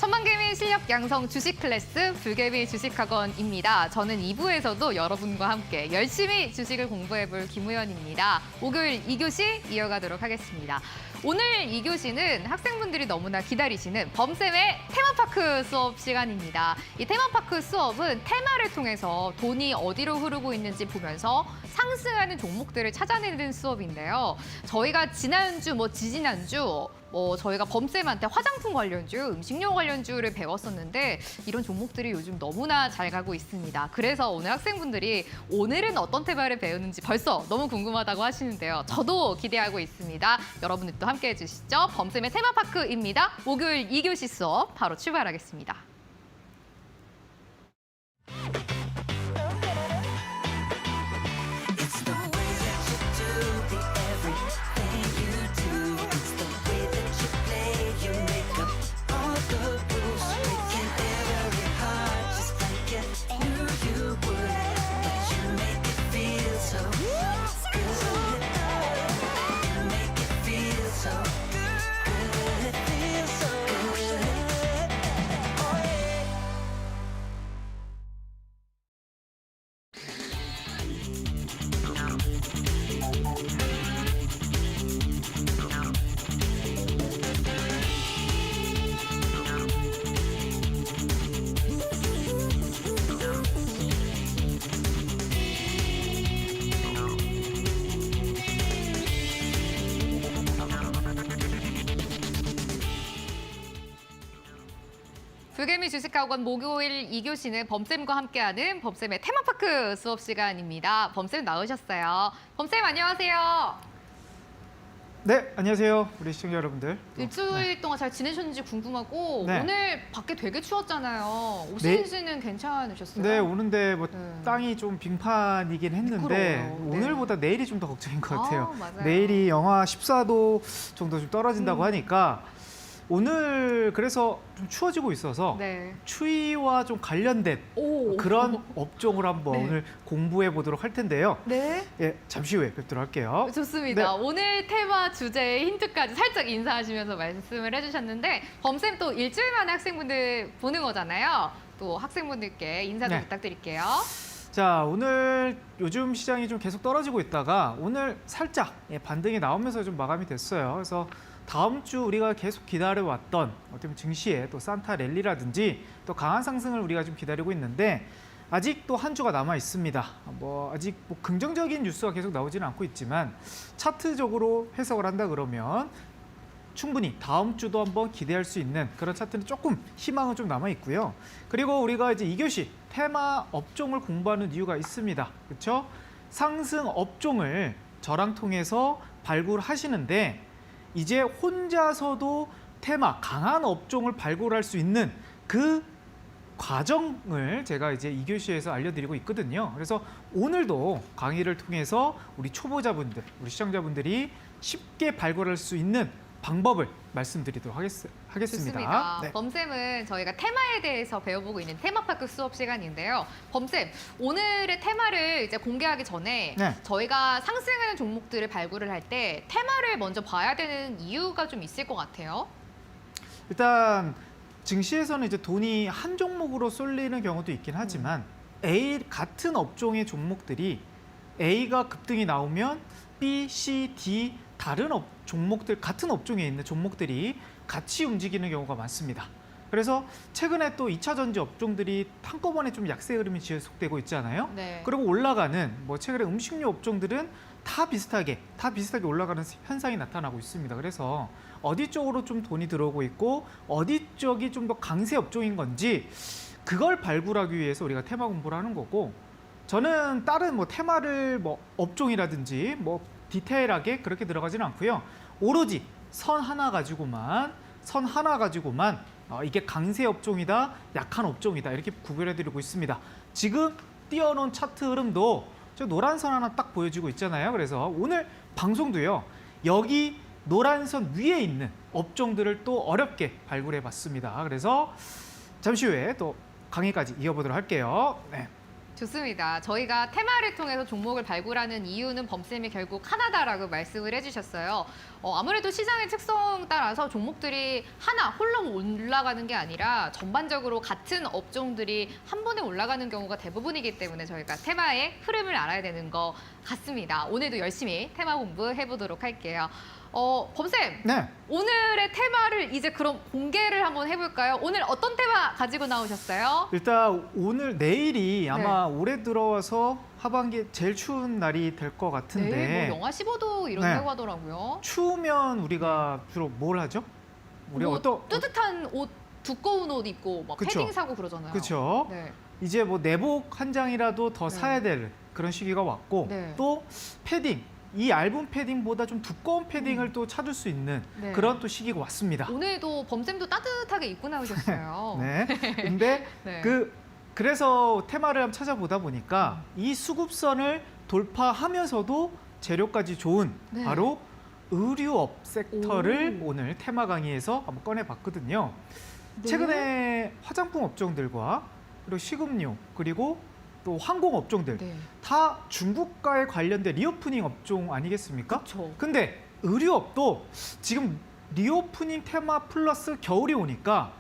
천만개미 실력 양성 주식 클래스 불개미 주식학원입니다. 저는 2부에서도 여러분과 함께 열심히 주식을 공부해볼 김우연입니다. 목요일 2교시 이어가도록 하겠습니다. 오늘 2교시는 학생분들이 너무나 기다리시는 범쌤의 테마파크 수업 시간입니다. 이 테마파크 수업은 테마를 통해서 돈이 어디로 흐르고 있는지 보면서 상승하는 종목들을 찾아내는 수업인데요. 저희가 지난주, 지지난주 저희가 범쌤한테 화장품 관련주, 음식료 관련주를 배웠었는데 이런 종목들이 요즘 너무나 잘 가고 있습니다. 그래서 오늘 학생분들이 오늘은 어떤 테마를 배우는지 벌써 너무 궁금하다고 하시는데요. 저도 기대하고 있습니다. 여러분들도 함께해 주시죠. 범쌤의 테마파크입니다. 목요일 2교시 수업 바로 출발하겠습니다. 불개미 주식학원 목요일 2교시는 범쌤과 함께하는 범쌤의 테마파크 수업 시간입니다. 범쌤 나오셨어요. 범쌤 안녕하세요. 네, 안녕하세요. 우리 시청자 여러분들. 일주일 동안 잘 지내셨는지 궁금하고 네. 오늘 밖에 되게 추웠잖아요. 오시는지는 괜찮으셨어요? 네, 오는데 네. 땅이 좀 빙판이긴 했는데 미끄러워요. 네. 오늘보다 내일이 좀 더 걱정인 것 같아요. 맞아요. 내일이 영하 14도 정도 좀 떨어진다고 하니까 오늘 그래서 좀 추워지고 있어서 네. 추위와 좀 관련된 그런 업종을 한번 네. 오늘 공부해 보도록 할 텐데요. 네. 예, 잠시 후에 뵙도록 할게요. 좋습니다. 네. 오늘 테마 주제의 힌트까지 살짝 인사하시면서 말씀을 해주셨는데 범쌤 또 일주일 만에 학생분들 보는 거잖아요. 또 학생분들께 인사도 네. 부탁드릴게요. 자, 오늘 요즘 시장이 좀 계속 떨어지고 있다가 오늘 살짝 반등이 나오면서 좀 마감이 됐어요. 그래서 다음 주 우리가 계속 기다려왔던 어떻게 보면 증시의 또 산타 랠리라든지 또 강한 상승을 우리가 좀 기다리고 있는데 아직 또 한 주가 남아 있습니다. 아직 긍정적인 뉴스가 계속 나오지는 않고 있지만 차트적으로 해석을 한다 그러면 충분히 다음 주도 한번 기대할 수 있는 그런 차트는 조금 희망은 좀 남아 있고요. 그리고 우리가 이제 2교시 테마 업종을 공부하는 이유가 있습니다. 그렇죠? 상승 업종을 저랑 통해서 발굴하시는데 이제 혼자서도 테마 강한 업종을 발굴할 수 있는 그 과정을 제가 이제 2교시에서 알려드리고 있거든요. 그래서 오늘도 강의를 통해서 우리 초보자분들, 우리 시청자분들이 쉽게 발굴할 수 있는 방법을 말씀드리도록 하겠습니다. 좋습니다. 네. 범쌤은 저희가 테마에 대해서 배워보고 있는 테마파크 수업 시간인데요. 범쌤, 오늘의 테마를 이제 공개하기 전에 네. 저희가 상승하는 종목들을 발굴을 할 때 테마를 먼저 봐야 되는 이유가 좀 있을 것 같아요. 일단 증시에서는 이제 돈이 한 종목으로 쏠리는 경우도 있긴 하지만 같은 업종의 종목들이 A가 급등이 나오면 B, C, D 다른 종목들 같은 업종에 있는 종목들이 같이 움직이는 경우가 많습니다. 그래서 최근에 또 2차 전지 업종들이 한꺼번에 좀 약세 흐름이 지속되고 있잖아요. 네. 그리고 올라가는 최근에 음식료 업종들은 다 비슷하게 올라가는 현상이 나타나고 있습니다. 그래서 어디 쪽으로 좀 돈이 들어오고 있고 어디 쪽이 좀 더 강세 업종인 건지 그걸 발굴하기 위해서 우리가 테마 공부를 하는 거고 저는 다른 테마를 업종이라든지 디테일하게 그렇게 들어가지는 않고요. 오로지 선 하나 가지고만 이게 강세 업종이다, 약한 업종이다 이렇게 구별해드리고 있습니다. 지금 띄워놓은 차트 흐름도 저 노란 선 하나 딱 보여주고 있잖아요. 그래서 오늘 방송도요. 여기 노란 선 위에 있는 업종들을 또 어렵게 발굴해봤습니다. 그래서 잠시 후에 또 강의까지 이어보도록 할게요. 네. 좋습니다. 저희가 테마를 통해서 종목을 발굴하는 이유는 범쌤이 결국 하나다라고 말씀을 해주셨어요. 아무래도 시장의 특성 따라서 종목들이 하나 홀로 올라가는 게 아니라 전반적으로 같은 업종들이 한 번에 올라가는 경우가 대부분이기 때문에 저희가 테마의 흐름을 알아야 되는 것 같습니다. 오늘도 열심히 테마 공부해보도록 할게요. 범쌤, 네. 오늘의 테마를 이제 그럼 공개를 한번 해볼까요? 오늘 어떤 테마 가지고 나오셨어요? 일단 오늘 내일이 아마 네. 올해 들어와서 하반기 제일 추운 날이 될 것 같은데 내일 뭐 영하 15도 이런다고 네. 하더라고요. 추우면 우리가 주로 뭘 하죠? 우리가 뭐 어떤 뜨뜻한 옷, 두꺼운 옷 입고 막 그쵸. 패딩 사고 그러잖아요. 그렇죠. 네. 이제 뭐 내복 한 장이라도 더 네. 사야 될 그런 시기가 왔고 네. 또 패딩 이 얇은 패딩보다 좀 두꺼운 패딩을 또 찾을 수 있는 네. 그런 또 시기가 왔습니다. 오늘도 범쌤도 따뜻하게 입고 나오셨어요. 네. 근데 네. 그래서 테마를 한번 찾아보다 보니까 이 수급선을 돌파하면서도 재료까지 좋은 네. 바로 의류업 섹터를 오늘 테마 강의에서 한번 꺼내봤거든요. 네. 최근에 화장품 업종들과 그리고 식음료 그리고 또 항공 업종들 네. 다 중국과의 관련된 리오프닝 업종 아니겠습니까? 그렇죠. 근데 의류업도 지금 리오프닝 테마 플러스 겨울이 오니까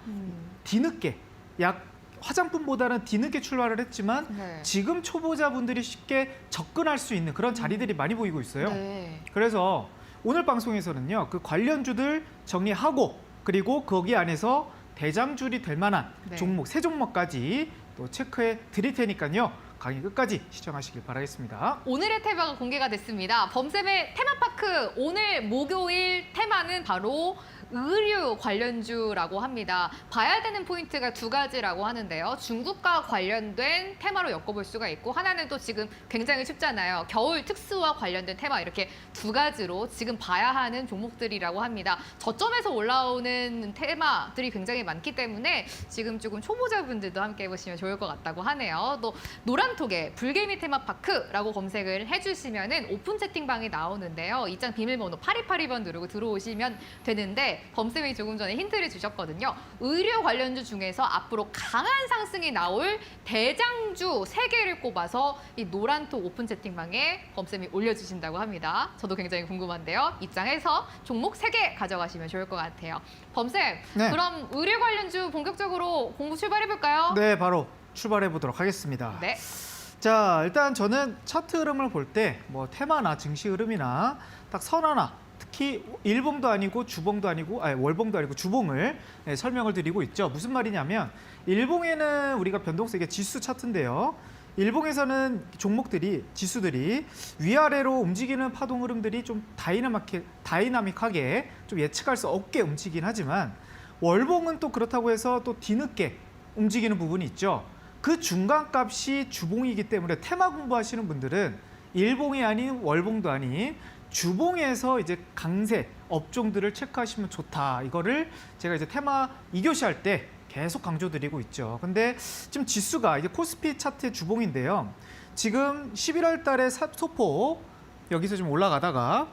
뒤늦게 약 화장품보다는 뒤늦게 출발을 했지만 네. 지금 초보자분들이 쉽게 접근할 수 있는 그런 자리들이 많이 보이고 있어요. 네. 그래서 오늘 방송에서는요, 그 관련주들 정리하고 그리고 거기 안에서 대장줄이 될 만한 네. 종목, 세 종목까지 또 체크해 드릴 테니까요. 강의 끝까지 시청하시길 바라겠습니다. 오늘의 테마가 공개가 됐습니다. 범쌤의 테마파크 오늘 목요일 테마는 바로 의류 관련주라고 합니다. 봐야 되는 포인트가 두 가지라고 하는데요. 중국과 관련된 테마로 엮어볼 수가 있고 하나는 또 지금 굉장히 춥잖아요. 겨울 특수와 관련된 테마 이렇게 두 가지로 지금 봐야 하는 종목들이라고 합니다. 저점에서 올라오는 테마들이 굉장히 많기 때문에 지금 조금 초보자분들도 함께 해보시면 좋을 것 같다고 하네요. 또 노란톡에 불개미 테마파크라고 검색을 해주시면은 오픈 채팅방이 나오는데요. 입장 비밀번호 8282번 누르고 들어오시면 되는데 범쌤이 조금 전에 힌트를 주셨거든요. 의료 관련주 중에서 앞으로 강한 상승이 나올 대장주 3개를 꼽아서 이 노란톡 오픈 채팅방에 범쌤이 올려주신다고 합니다. 저도 굉장히 궁금한데요. 입장해서 종목 3개 가져가시면 좋을 것 같아요. 범쌤, 네. 그럼 의료 관련주 본격적으로 공부 출발해볼까요? 네, 바로 출발해 보도록 하겠습니다. 네. 자, 일단 저는 차트 흐름을 볼 때 뭐 테마나 증시 흐름이나 딱 선 하나, 특히 일봉도 아니고 주봉도 아니고 월봉도 아니고 주봉을 설명을 드리고 있죠. 무슨 말이냐면 일봉에는 우리가 변동세, 이게 지수 차트인데요. 일봉에서는 종목들이, 지수들이 위아래로 움직이는 파동 흐름들이 좀 다이나믹하게 좀 예측할 수 없게 움직이긴 하지만 월봉은 또 그렇다고 해서 또 뒤늦게 움직이는 부분이 있죠. 그 중간값이 주봉이기 때문에 테마 공부하시는 분들은 일봉이 아닌 월봉도 아닌 주봉에서 이제 강세 업종들을 체크하시면 좋다. 이거를 제가 이제 테마 2교시 할 때 계속 강조드리고 있죠. 근데 지금 지수가 이제 코스피 차트의 주봉인데요. 지금 11월 달에 소폭 여기서 좀 올라가다가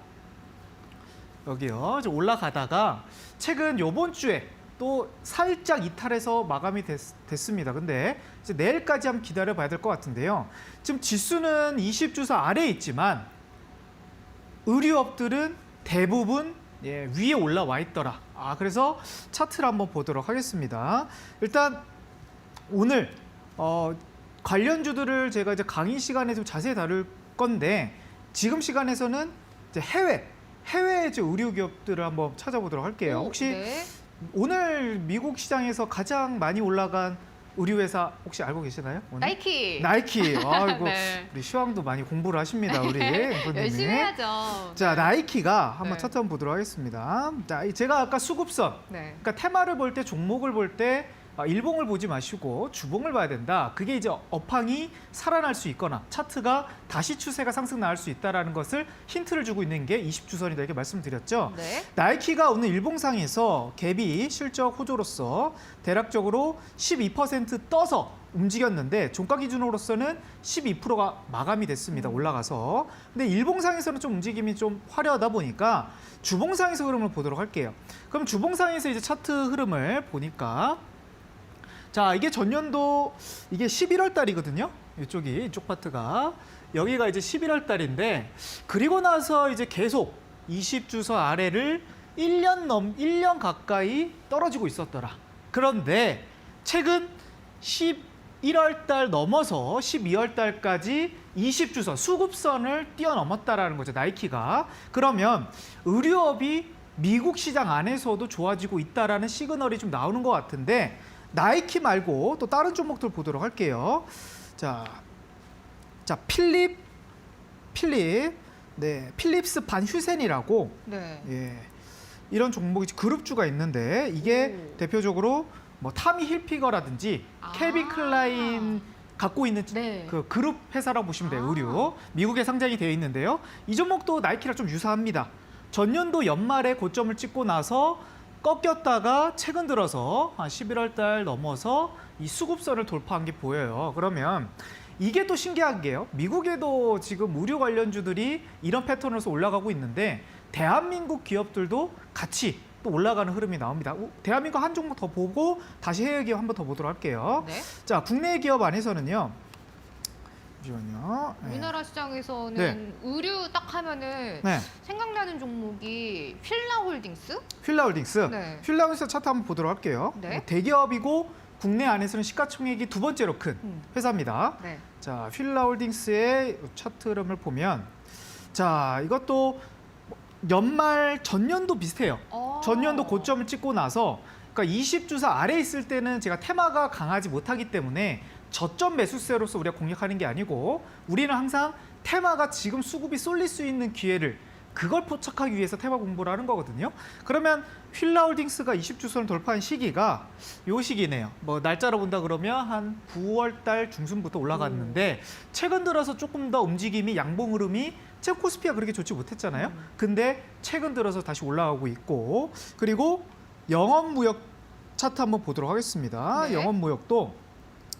여기요. 좀 올라가다가 최근 요번 주에 또 살짝 이탈해서 마감이 됐습니다. 근데 이제 내일까지 한번 기다려 봐야 될 것 같은데요. 지금 지수는 20주선 아래에 있지만 의류업들은 대부분 위에 올라와 있더라. 그래서 차트를 한번 보도록 하겠습니다. 일단 오늘 관련주들을 제가 이제 강의 시간에 좀 자세히 다룰 건데 지금 시간에서는 이제 해외 이제 의류 기업들을 한번 찾아보도록 할게요. 혹시 네. 오늘 미국 시장에서 가장 많이 올라간 의류회사 혹시 알고 계시나요? 오늘? 나이키. 나이키. 아이고 네. 우리 시황도 많이 공부를 하십니다, 우리 앵커님이. 열심히 해야죠. 자, 나이키가 한번 네. 차트 한번 보도록 하겠습니다. 자, 제가 아까 수급선, 네. 그러니까 테마를 볼 때, 종목을 볼 때 일봉을 보지 마시고 주봉을 봐야 된다. 그게 이제 업황이 살아날 수 있거나 차트가 다시 추세가 상승 나올 수 있다는 것을 힌트를 주고 있는 게 20주선이다 이렇게 말씀드렸죠. 네. 나이키가 오늘 일봉상에서 갭이 실적 호조로서 대략적으로 12% 떠서 움직였는데 종가 기준으로서는 12%가 마감이 됐습니다. 올라가서. 근데 일봉상에서는 좀 움직임이 좀 화려하다 보니까 주봉상에서 흐름을 보도록 할게요. 그럼 주봉상에서 이제 차트 흐름을 보니까 자, 이게 전년도 이게 11월 달이거든요. 이쪽 파트가 여기가 이제 11월 달인데 그리고 나서 이제 계속 20주선 아래를 1년 가까이 떨어지고 있었더라. 그런데 최근 11월 달 넘어서 12월 달까지 20주선 수급선을 뛰어넘었다라는 거죠. 나이키가. 그러면 의류업이 미국 시장 안에서도 좋아지고 있다라는 시그널이 좀 나오는 것 같은데 나이키 말고 또 다른 종목들 보도록 할게요. 자, 필립스 반 휴센이라고 네. 예, 이런 종목이 그룹주가 있는데 이게 오. 대표적으로 뭐 타미 힐피거라든지 아. 켈빈 클라인 갖고 있는 네. 그 그룹 회사라고 보시면 돼요. 아. 의류. 미국에 상장이 되어 있는데요. 이 종목도 나이키랑 좀 유사합니다. 전년도 연말에 고점을 찍고 나서 꺾였다가 최근 들어서 한 11월 달 넘어서 이 수급선을 돌파한 게 보여요. 그러면 이게 또 신기한 게요. 미국에도 지금 의류 관련주들이 이런 패턴으로서 올라가고 있는데 대한민국 기업들도 같이 또 올라가는 흐름이 나옵니다. 대한민국 한 종목 더 보고 다시 해외 기업 한번 더 보도록 할게요. 네. 자, 국내 기업 안에서는요. 잠시만요. 네. 우리나라 시장에서는 네. 의류 딱 하면은 네. 생각나는 종목이 휠라홀딩스? 휠라홀딩스. 네. 휠라홀딩스 차트 한번 보도록 할게요. 네. 대기업이고 국내 안에서는 시가총액이 두 번째로 큰 회사입니다. 네. 자, 휠라홀딩스의 차트 흐름을 보면 자, 이것도 연말 전년도 비슷해요. 전년도 고점을 찍고 나서 그러니까 20주선 아래에 있을 때는 제가 테마가 강하지 못하기 때문에 저점 매수세로서 우리가 공략하는 게 아니고 우리는 항상 테마가 지금 수급이 쏠릴 수 있는 기회를 그걸 포착하기 위해서 테마 공부를 하는 거거든요. 그러면 휠라홀딩스가 20주선을 돌파한 시기가 요 시기네요. 뭐 날짜로 본다 그러면 한 9월 달 중순부터 올라갔는데 최근 들어서 조금 더 움직임이 양봉 흐름이 최근 코스피가 그렇게 좋지 못했잖아요. 근데 최근 들어서 다시 올라가고 있고 그리고 영업무역 차트 한번 보도록 하겠습니다. 네.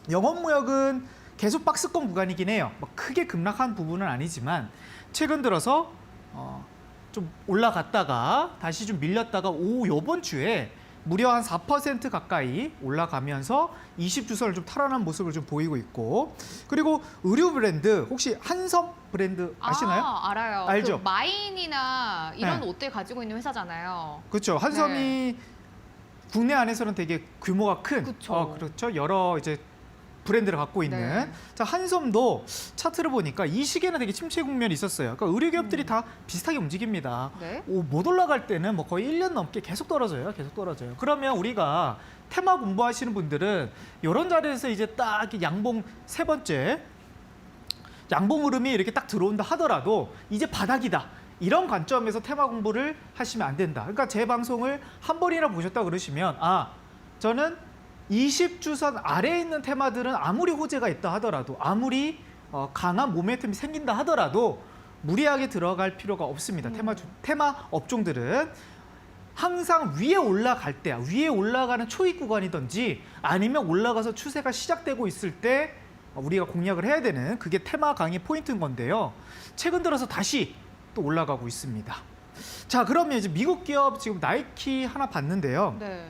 영업무역은 계속 박스권 구간이긴 해요. 뭐 크게 급락한 부분은 아니지만 최근 들어서 좀 올라갔다가 다시 좀 밀렸다가 요번 주에 무려 한 4% 가까이 올라가면서 20주선을 좀 탈환한 모습을 좀 보이고 있고 그리고 의류 브랜드 혹시 한섬 브랜드 아시나요? 알아요. 알죠? 그 마인이나 이런 네. 옷들 가지고 있는 회사잖아요. 그렇죠. 한섬이 네. 국내 안에서는 되게 규모가 큰 그쵸. 그렇죠. 여러 이제 브랜드를 갖고 있는 네. 자, 한섬도 차트를 보니까 이 시기에는 되게 침체 국면이 있었어요. 그러니까 의류 기업들이 다 비슷하게 움직입니다. 네. 못 올라갈 때는 뭐 거의 1년 넘게 계속 떨어져요. 그러면 우리가 테마 공부하시는 분들은 이런 자리에서 이제 딱 양봉 세 번째 양봉 흐름이 이렇게 딱 들어온다 하더라도 이제 바닥이다. 이런 관점에서 테마 공부를 하시면 안 된다. 그러니까 제 방송을 한 번이나 보셨다 그러시면 저는 20주선 아래에 있는 테마들은 아무리 호재가 있다 하더라도 아무리 강한 모멘텀이 생긴다 하더라도 무리하게 들어갈 필요가 없습니다. 테마 업종들은 항상 위에 올라갈 때 위에 올라가는 초입 구간이든지 아니면 올라가서 추세가 시작되고 있을 때 우리가 공략을 해야 되는 그게 테마 강의 포인트인 건데요. 최근 들어서 다시 또 올라가고 있습니다. 자, 그러면 이제 미국 기업 지금 나이키 하나 봤는데요. 네.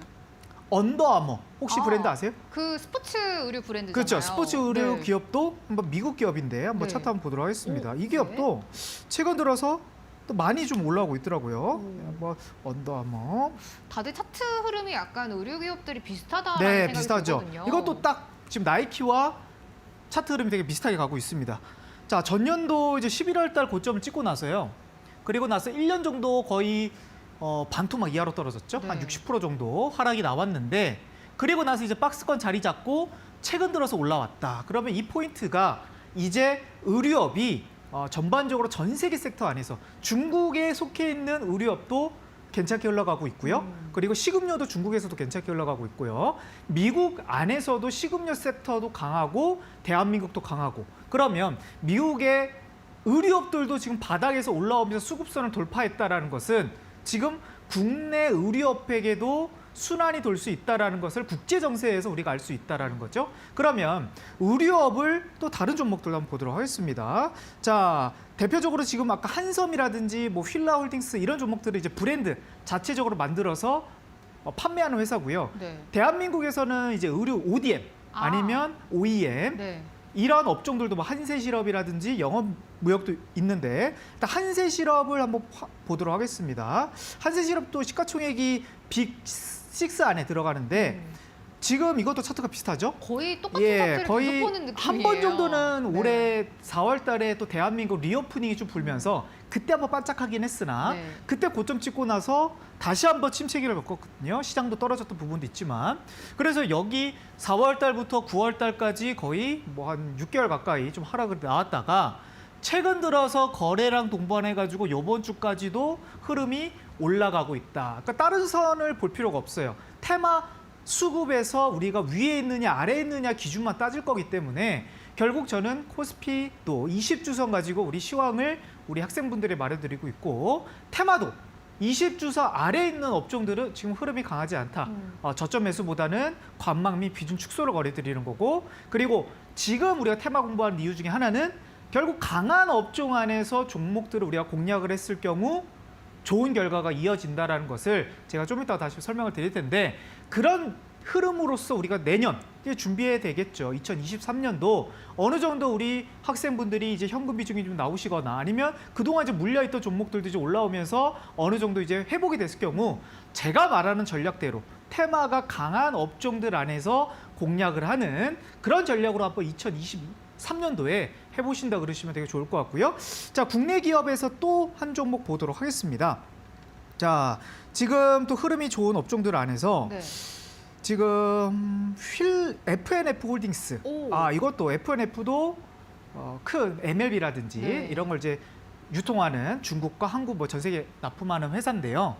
언더아머 혹시 브랜드 아세요? 그 스포츠 의류 브랜드잖아요. 그렇죠. 스포츠 의류 네. 기업도 한번 미국 기업인데 한번 네. 차트 한번 보도록 하겠습니다. 오, 이 기업도 최근 들어서 또 많이 좀 올라오고 있더라고요. 한번 언더아머. 다들 차트 흐름이 약간 의류 기업들이 비슷하다라는 네, 생각이 비슷하죠. 들거든요. 이것도 딱 지금 나이키와 차트 흐름이 되게 비슷하게 가고 있습니다. 자, 전년도 이제 11월 달 고점을 찍고 나서요. 그리고 나서 1년 정도 거의 반토막 이하로 떨어졌죠. 네. 한 60% 정도 하락이 나왔는데 그리고 나서 이제 박스권 자리 잡고 최근 들어서 올라왔다. 그러면 이 포인트가 이제 의류업이 전반적으로 전 세계 섹터 안에서 중국에 속해 있는 의류업도 괜찮게 흘러가고 있고요. 그리고 식음료도 중국에서도 괜찮게 흘러가고 있고요. 미국 안에서도 식음료 섹터도 강하고 대한민국도 강하고 그러면 미국의 의류업들도 지금 바닥에서 올라오면서 수급선을 돌파했다라는 것은 지금 국내 의류업에게도 순환이 돌 수 있다라는 것을 국제 정세에서 우리가 알 수 있다라는 거죠. 그러면 의류업을 또 다른 종목들도 한번 보도록 하겠습니다. 자, 대표적으로 지금 아까 한섬이라든지 뭐 휠라홀딩스 이런 종목들을 이제 브랜드 자체적으로 만들어서 판매하는 회사고요. 네. 대한민국에서는 이제 의류 ODM 아니면 OEM 네. 이런 업종들도 뭐 한세실업이라든지 영업무역도 있는데 일단 한세실업을 한번 보도록 하겠습니다. 한세실업도 시가총액이 빅6 안에 들어가는데 지금 이것도 차트가 비슷하죠? 거의 똑같은 차트를 거의 계속 보는 느낌이에요. 한 번 정도는 네. 올해 4월 달에 또 대한민국 리오프닝이 좀 불면서 그때 한번 반짝하긴 했으나 네. 그때 고점 찍고 나서 다시 한번 침체기를 겪었거든요. 시장도 떨어졌던 부분도 있지만. 그래서 여기 4월 달부터 9월 달까지 거의 뭐 한 6개월 가까이 좀 하락을 나왔다가 최근 들어서 거래량 동반해가지고 이번 주까지도 흐름이 올라가고 있다. 그러니까 다른 선을 볼 필요가 없어요. 테마 수급에서 우리가 위에 있느냐 아래에 있느냐 기준만 따질 거기 때문에 결국 저는 코스피 또 20주선 가지고 우리 시황을 우리 학생분들에 말해드리고 있고 테마도 20주선 아래에 있는 업종들은 지금 흐름이 강하지 않다. 저점 매수보다는 관망 및 비중 축소를 거래드리는 거고 그리고 지금 우리가 테마 공부하는 이유 중에 하나는 결국 강한 업종 안에서 종목들을 우리가 공략을 했을 경우 좋은 결과가 이어진다라는 것을 제가 좀 이따 다시 설명을 드릴 텐데 그런 흐름으로서 우리가 내년 준비해야 되겠죠. 2023년도 어느 정도 우리 학생분들이 이제 현금 비중이 좀 나오시거나 아니면 그동안 이제 물려있던 종목들도 이제 올라오면서 어느 정도 이제 회복이 됐을 경우 제가 말하는 전략대로 테마가 강한 업종들 안에서 공략을 하는 그런 전략으로 한번 2023년도에 해보신다 그러시면 되게 좋을 것 같고요. 자, 국내 기업에서 또 한 종목 보도록 하겠습니다. 자, 지금 또 흐름이 좋은 업종들 안에서 네. 지금 FNF 홀딩스. 오. 이것도 FNF도 큰 MLB라든지 네. 이런 걸 이제 유통하는 중국과 한국 뭐 전 세계 납품하는 회사인데요.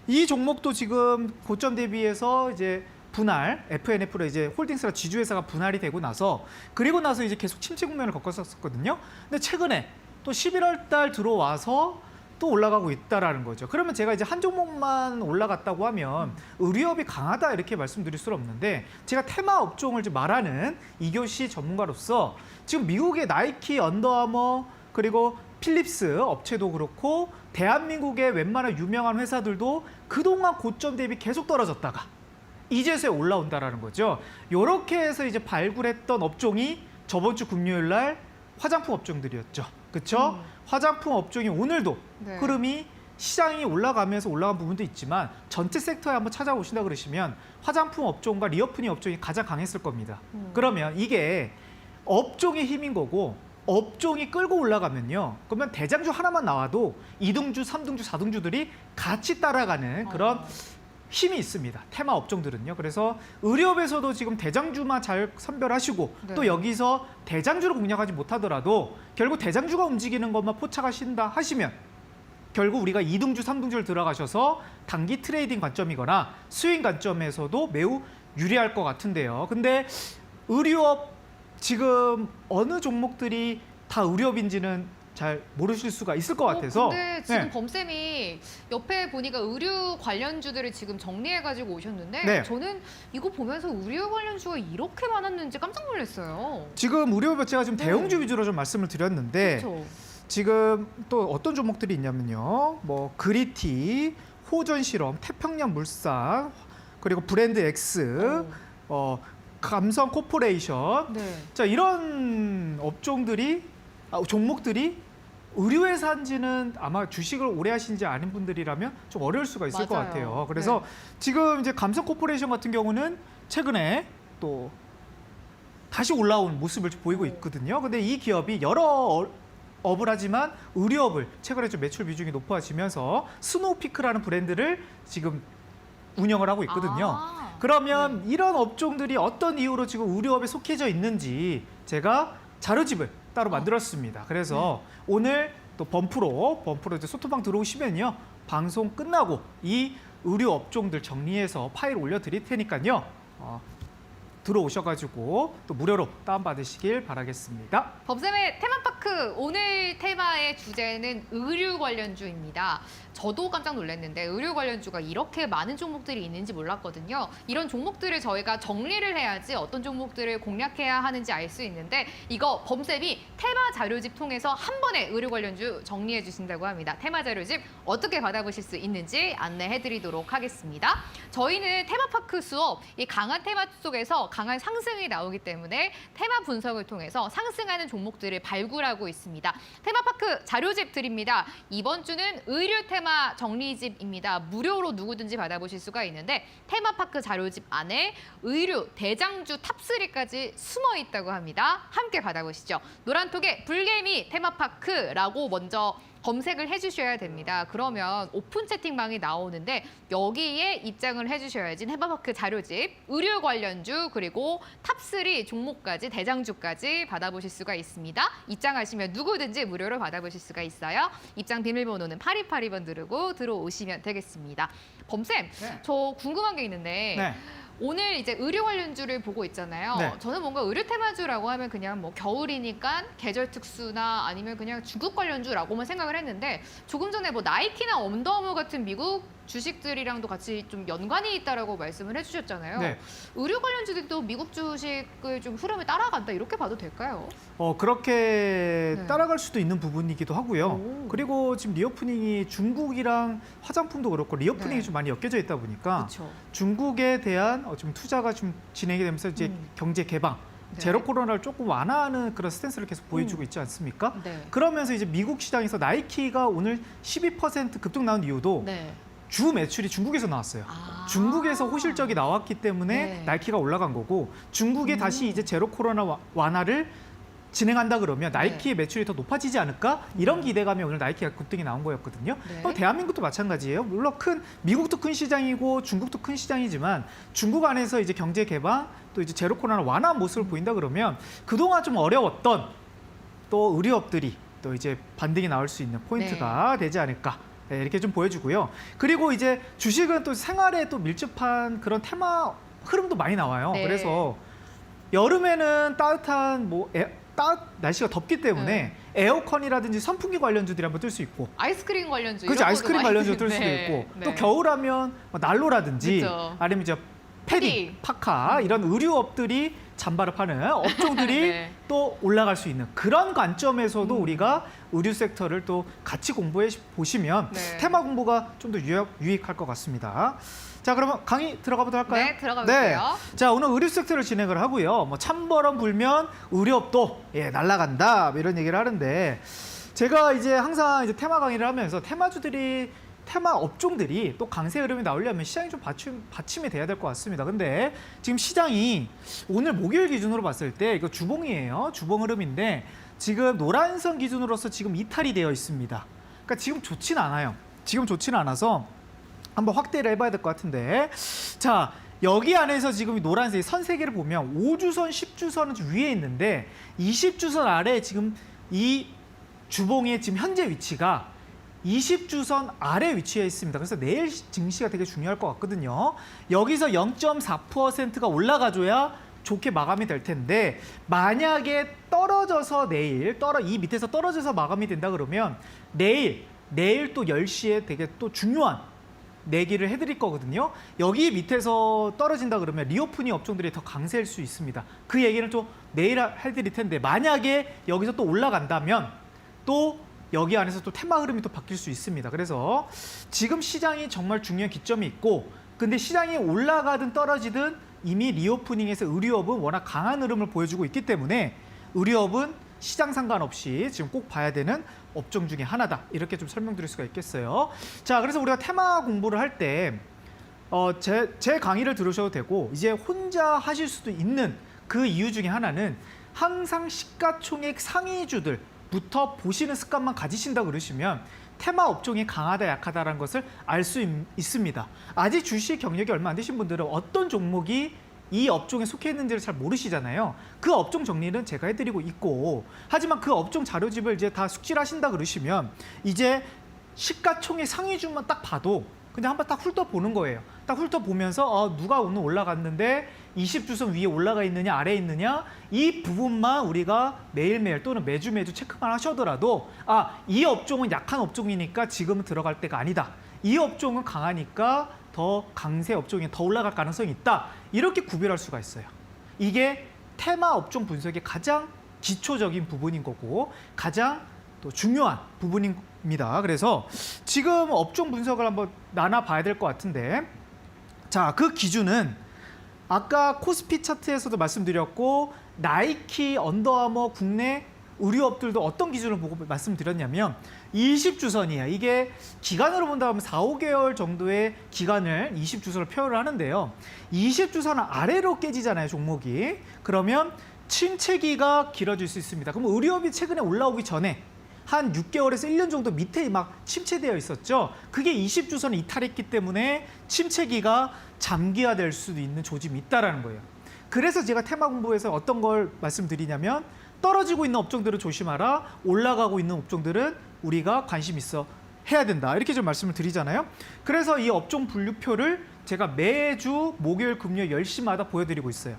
이 종목도 지금 고점 대비해서 이제 분할 FNF로 이제 홀딩스가 지주회사가 분할이 되고 나서 그리고 나서 이제 계속 침체 국면을 겪었었거든요. 근데 최근에 또 11월 달 들어와서 또 올라가고 있다라는 거죠. 그러면 제가 이제 한 종목만 올라갔다고 하면 의류업이 강하다 이렇게 말씀드릴 수는 없는데 제가 테마 업종을 좀 말하는 이교시 전문가로서 지금 미국의 나이키, 언더아머 그리고 필립스 업체도 그렇고 대한민국의 웬만한 유명한 회사들도 그동안 고점 대비 계속 떨어졌다가 이제서야 올라온다라는 거죠. 이렇게 해서 이제 발굴했던 업종이 저번 주 금요일 날 화장품 업종들이었죠. 그렇죠? 화장품 업종이 오늘도 네. 흐름이 시장이 올라가면서 올라간 부분도 있지만 전체 섹터에 한번 찾아보신다 그러시면 화장품 업종과 리오프닝 업종이 가장 강했을 겁니다. 그러면 이게 업종의 힘인 거고 업종이 끌고 올라가면요. 그러면 대장주 하나만 나와도 2등주, 3등주, 4등주들이 같이 따라가는 그런 힘이 있습니다. 테마 업종들은요. 그래서 의료업에서도 지금 대장주만 잘 선별하시고 네. 또 여기서 대장주를 공략하지 못하더라도 결국 대장주가 움직이는 것만 포착하신다 하시면 결국 우리가 2등주, 3등주를 들어가셔서 단기 트레이딩 관점이거나 스윙 관점에서도 매우 유리할 것 같은데요. 근데 의료업 지금 어느 종목들이 다 의료업인지는 잘 모르실 수가 있을 것 같아서 근데 지금 네. 범쌤이 옆에 보니까 의류 관련주들을 지금 정리해가지고 오셨는데 네. 저는 이거 보면서 의류 관련주가 이렇게 많았는지 깜짝 놀랐어요. 지금 의료업 제가 지금 네. 대형주 위주로 좀 말씀을 드렸는데 그렇죠. 지금 또 어떤 종목들이 있냐면요. 뭐 그리티, 호전실험, 태평양 물산, 그리고 브랜드 X, 감성 코퍼레이션. 네. 자, 이런 업종들이 종목들이 의류회사인지는 아마 주식을 오래 하신지 아는 분들이라면 좀 어려울 수가 있을 것 맞아요. 같아요. 그래서 지금 이제 감성 코퍼레이션 같은 경우는 최근에 또 다시 올라온 모습을 보이고 있거든요. 근데 이 기업이 여러 업을 하지만 의류업을 최근에 좀 매출 비중이 높아지면서 스노우피크라는 브랜드를 지금 운영을 하고 있거든요. 그러면 이런 업종들이 어떤 이유로 지금 의료업에 속해져 있는지 제가 자료집을 따로 만들었습니다. 그래서 오늘 또 범프로 이제 소토방 들어오시면요. 방송 끝나고 이 의료 업종들 정리해서 파일 올려드릴 테니까요. 들어오셔가지고 또 무료로 다운받으시길 바라겠습니다. 범쌤의 테마파크 테마파크 오늘 테마의 주제는 의류 관련주입니다. 저도 깜짝 놀랐는데 의류 관련주가 이렇게 많은 종목들이 있는지 몰랐거든요. 이런 종목들을 저희가 정리를 해야지 어떤 종목들을 공략해야 하는지 알 수 있는데 이거 범쌤이 테마 자료집 통해서 한 번에 의류 관련주 정리해 주신다고 합니다. 테마 자료집 어떻게 받아보실 수 있는지 안내해 드리도록 하겠습니다. 저희는 테마파크 수업, 이 강한 테마 속에서 강한 상승이 나오기 때문에 테마 분석을 통해서 상승하는 종목들을 발굴하고 있습니다. 테마파크 자료집 드립니다. 이번 주는 의류 테마 정리집입니다. 무료로 누구든지 받아보실 수가 있는데 테마파크 자료집 안에 의류 대장주 탑3까지 숨어 있다고 합니다. 함께 받아보시죠. 노란톡에 불개미 테마파크라고 먼저 검색을 해주셔야 됩니다. 그러면 오픈 채팅방이 나오는데 여기에 입장을 해주셔야지 테마파크 자료집, 의류 관련주 그리고 탑3 종목까지 대장주까지 받아보실 수가 있습니다. 입장하시면 누구든지 무료로 받아보실 수가 있어요. 입장 비밀번호는 8282번 누르고 들어오시면 되겠습니다. 범쌤, 네. 저 궁금한 게 있는데 네. 오늘 이제 의류 관련주를 보고 있잖아요. 네. 저는 뭔가 의류 테마주라고 하면 그냥 뭐 겨울이니까 계절 특수나 아니면 그냥 중국 관련주라고만 생각을 했는데 조금 전에 뭐 나이키나 언더아머 같은 미국 주식들이랑도 같이 좀 연관이 있다라고 말씀을 해주셨잖아요. 네. 의류 관련주들도 미국 주식을 좀 흐름을 따라간다 이렇게 봐도 될까요? 그렇게 네. 따라갈 수도 있는 부분이기도 하고요. 오. 그리고 지금 리오프닝이 중국이랑 화장품도 그렇고 리오프닝이 네. 좀 많이 엮여져 있다 보니까 그렇죠. 중국에 대한 좀 투자가 좀 진행이 되면서 이제 경제 개방, 네. 제로 코로나를 조금 완화하는 그런 스탠스를 계속 보여주고 있지 않습니까? 네. 그러면서 이제 미국 시장에서 나이키가 오늘 12% 급등 나온 이유도 네. 주 매출이 중국에서 나왔어요. 아. 중국에서 호실적이 나왔기 때문에 네. 나이키가 올라간 거고 중국에 다시 이제 제로 코로나 완화를 진행한다 그러면 나이키의 매출이 더 높아지지 않을까? 이런 기대감에 오늘 나이키가 급등이 나온 거였거든요. 네. 대한민국도 마찬가지예요. 물론 미국도 큰 시장이고 중국도 큰 시장이지만 중국 안에서 이제 경제 개방 또 이제 제로 코로나 완화한 모습을 보인다 그러면 그동안 좀 어려웠던 또 의류업들이 또 이제 반등이 나올 수 있는 포인트가 되지 않을까. 네, 이렇게 좀 보여주고요. 그리고 이제 주식은 또 생활에 또 밀접한 그런 테마 흐름도 많이 나와요. 네. 그래서 여름에는 따뜻한 날씨가 덥기 때문에 에어컨이라든지 선풍기 관련주들이 한번 뜰 수 있고, 아이스크림 관련주 그렇죠. 이런 아이스크림 것도 많이 관련주 뜰 수도 네. 있고, 네. 또 겨울하면 뭐 난로라든지 그쵸. 아니면 이제 패딩. 패딩, 파카 이런 의류업들이 잠바를 파는 업종들이 네. 또 올라갈 수 있는 그런 관점에서도 우리가 의류 섹터를 또 같이 공부해 보시면 네. 테마 공부가 좀 더 유익할 것 같습니다. 자, 그러면 강의 들어가 보도록 할까요? 네, 들어가 볼게요. 자, 오늘 의류 섹터를 진행을 하고요. 뭐 찬바람 불면 의류업도 날아간다 뭐 이런 얘기를 하는데 제가 이제 항상 이제 테마 강의를 하면서 테마 업종들이 또 강세 흐름이 나오려면 시장이 좀 받침이 돼야 될 것 같습니다. 근데 지금 시장이 오늘 목요일 기준으로 봤을 때 이거 주봉이에요. 주봉 흐름인데 지금 노란선 기준으로서 지금 이탈이 되어 있습니다. 그러니까 지금 좋진 않아요. 지금 좋지는 않아서 한번 확대를 해봐야 될 것 같은데 자, 여기 안에서 지금 이 노란색 선 세 개를 보면 5주선, 10주선은 위에 있는데 20주선 아래 지금 이 주봉의 지금 현재 위치가 20주선 아래 위치해 있습니다. 그래서 내일 증시가 되게 중요할 것 같거든요. 여기서 0.4%가 올라가줘야 좋게 마감이 될 텐데 만약에 떨어져서 이 밑에서 떨어져서 마감이 된다 그러면 내일 또 10시에 되게 또 중요한 내기를 해드릴 거거든요. 여기 밑에서 떨어진다 그러면 리오프닝 업종들이 더 강세일 수 있습니다. 그 얘기는 좀 내일 해드릴 텐데 만약에 여기서 또 올라간다면 또 여기 안에서 또 테마 흐름이 또 바뀔 수 있습니다. 그래서 지금 시장이 정말 중요한 기점이 있고 근데 시장이 올라가든 떨어지든 이미 리오프닝에서 의류업은 워낙 강한 흐름을 보여주고 있기 때문에 의류업은 시장 상관없이 지금 꼭 봐야 되는 업종 중에 하나다. 이렇게 좀 설명드릴 수가 있겠어요. 자, 그래서 우리가 테마 공부를 할 때 제 강의를 들으셔도 되고 이제 혼자 하실 수도 있는 그 이유 중에 하나는 항상 시가총액 상위주들부터 보시는 습관만 가지신다 그러시면 테마 업종이 강하다 약하다라는 것을 알 수 있습니다. 아직 주식 경력이 얼마 안 되신 분들은 어떤 종목이 이 업종에 속해 있는지를 잘 모르시잖아요. 그 업종 정리는 제가 해드리고 있고 하지만 그 업종 자료집을 이제 다 숙지를 하신다 그러시면 이제 시가총액 상위주만 딱 봐도 근데 한번 딱 훑어보는 거예요. 딱 훑어보면서 누가 오늘 올라갔는데 20주선 위에 올라가 있느냐 아래에 있느냐 이 부분만 우리가 매일매일 또는 매주 체크만 하셔더라도 이 업종은 약한 업종이니까 지금은 들어갈 때가 아니다. 이 업종은 강하니까 더 강세 업종이 더 올라갈 가능성이 있다. 이렇게 구별할 수가 있어요. 이게 테마 업종 분석의 가장 기초적인 부분인 거고 가장 또 중요한 부분입니다. 그래서 지금 업종 분석을 한번 나눠봐야 될 것 같은데 자, 그 기준은 아까 코스피 차트에서도 말씀드렸고 나이키, 언더아머 국내 의류업들도 어떤 기준을 보고 말씀드렸냐면 20주선이에요. 이게 기간으로 본다면 4, 5개월 정도의 기간을 20주선을 표현을 하는데요. 20주선 아래로 깨지잖아요, 종목이. 그러면 침체기가 길어질 수 있습니다. 그럼 의류업이 최근에 올라오기 전에 한 6개월에서 1년 정도 밑에 막 침체되어 있었죠. 그게 20주선을 이탈했기 때문에 침체기가 잠기화될 수도 있는 조짐이 있다는 거예요. 그래서 제가 테마 공부에서 어떤 걸 말씀드리냐면 떨어지고 있는 업종들은 조심하라. 올라가고 있는 업종들은 우리가 관심 있어 해야 된다. 이렇게 좀 말씀을 드리잖아요. 그래서 이 업종 분류표를 제가 매주 목요일, 금요일 10시마다 보여드리고 있어요.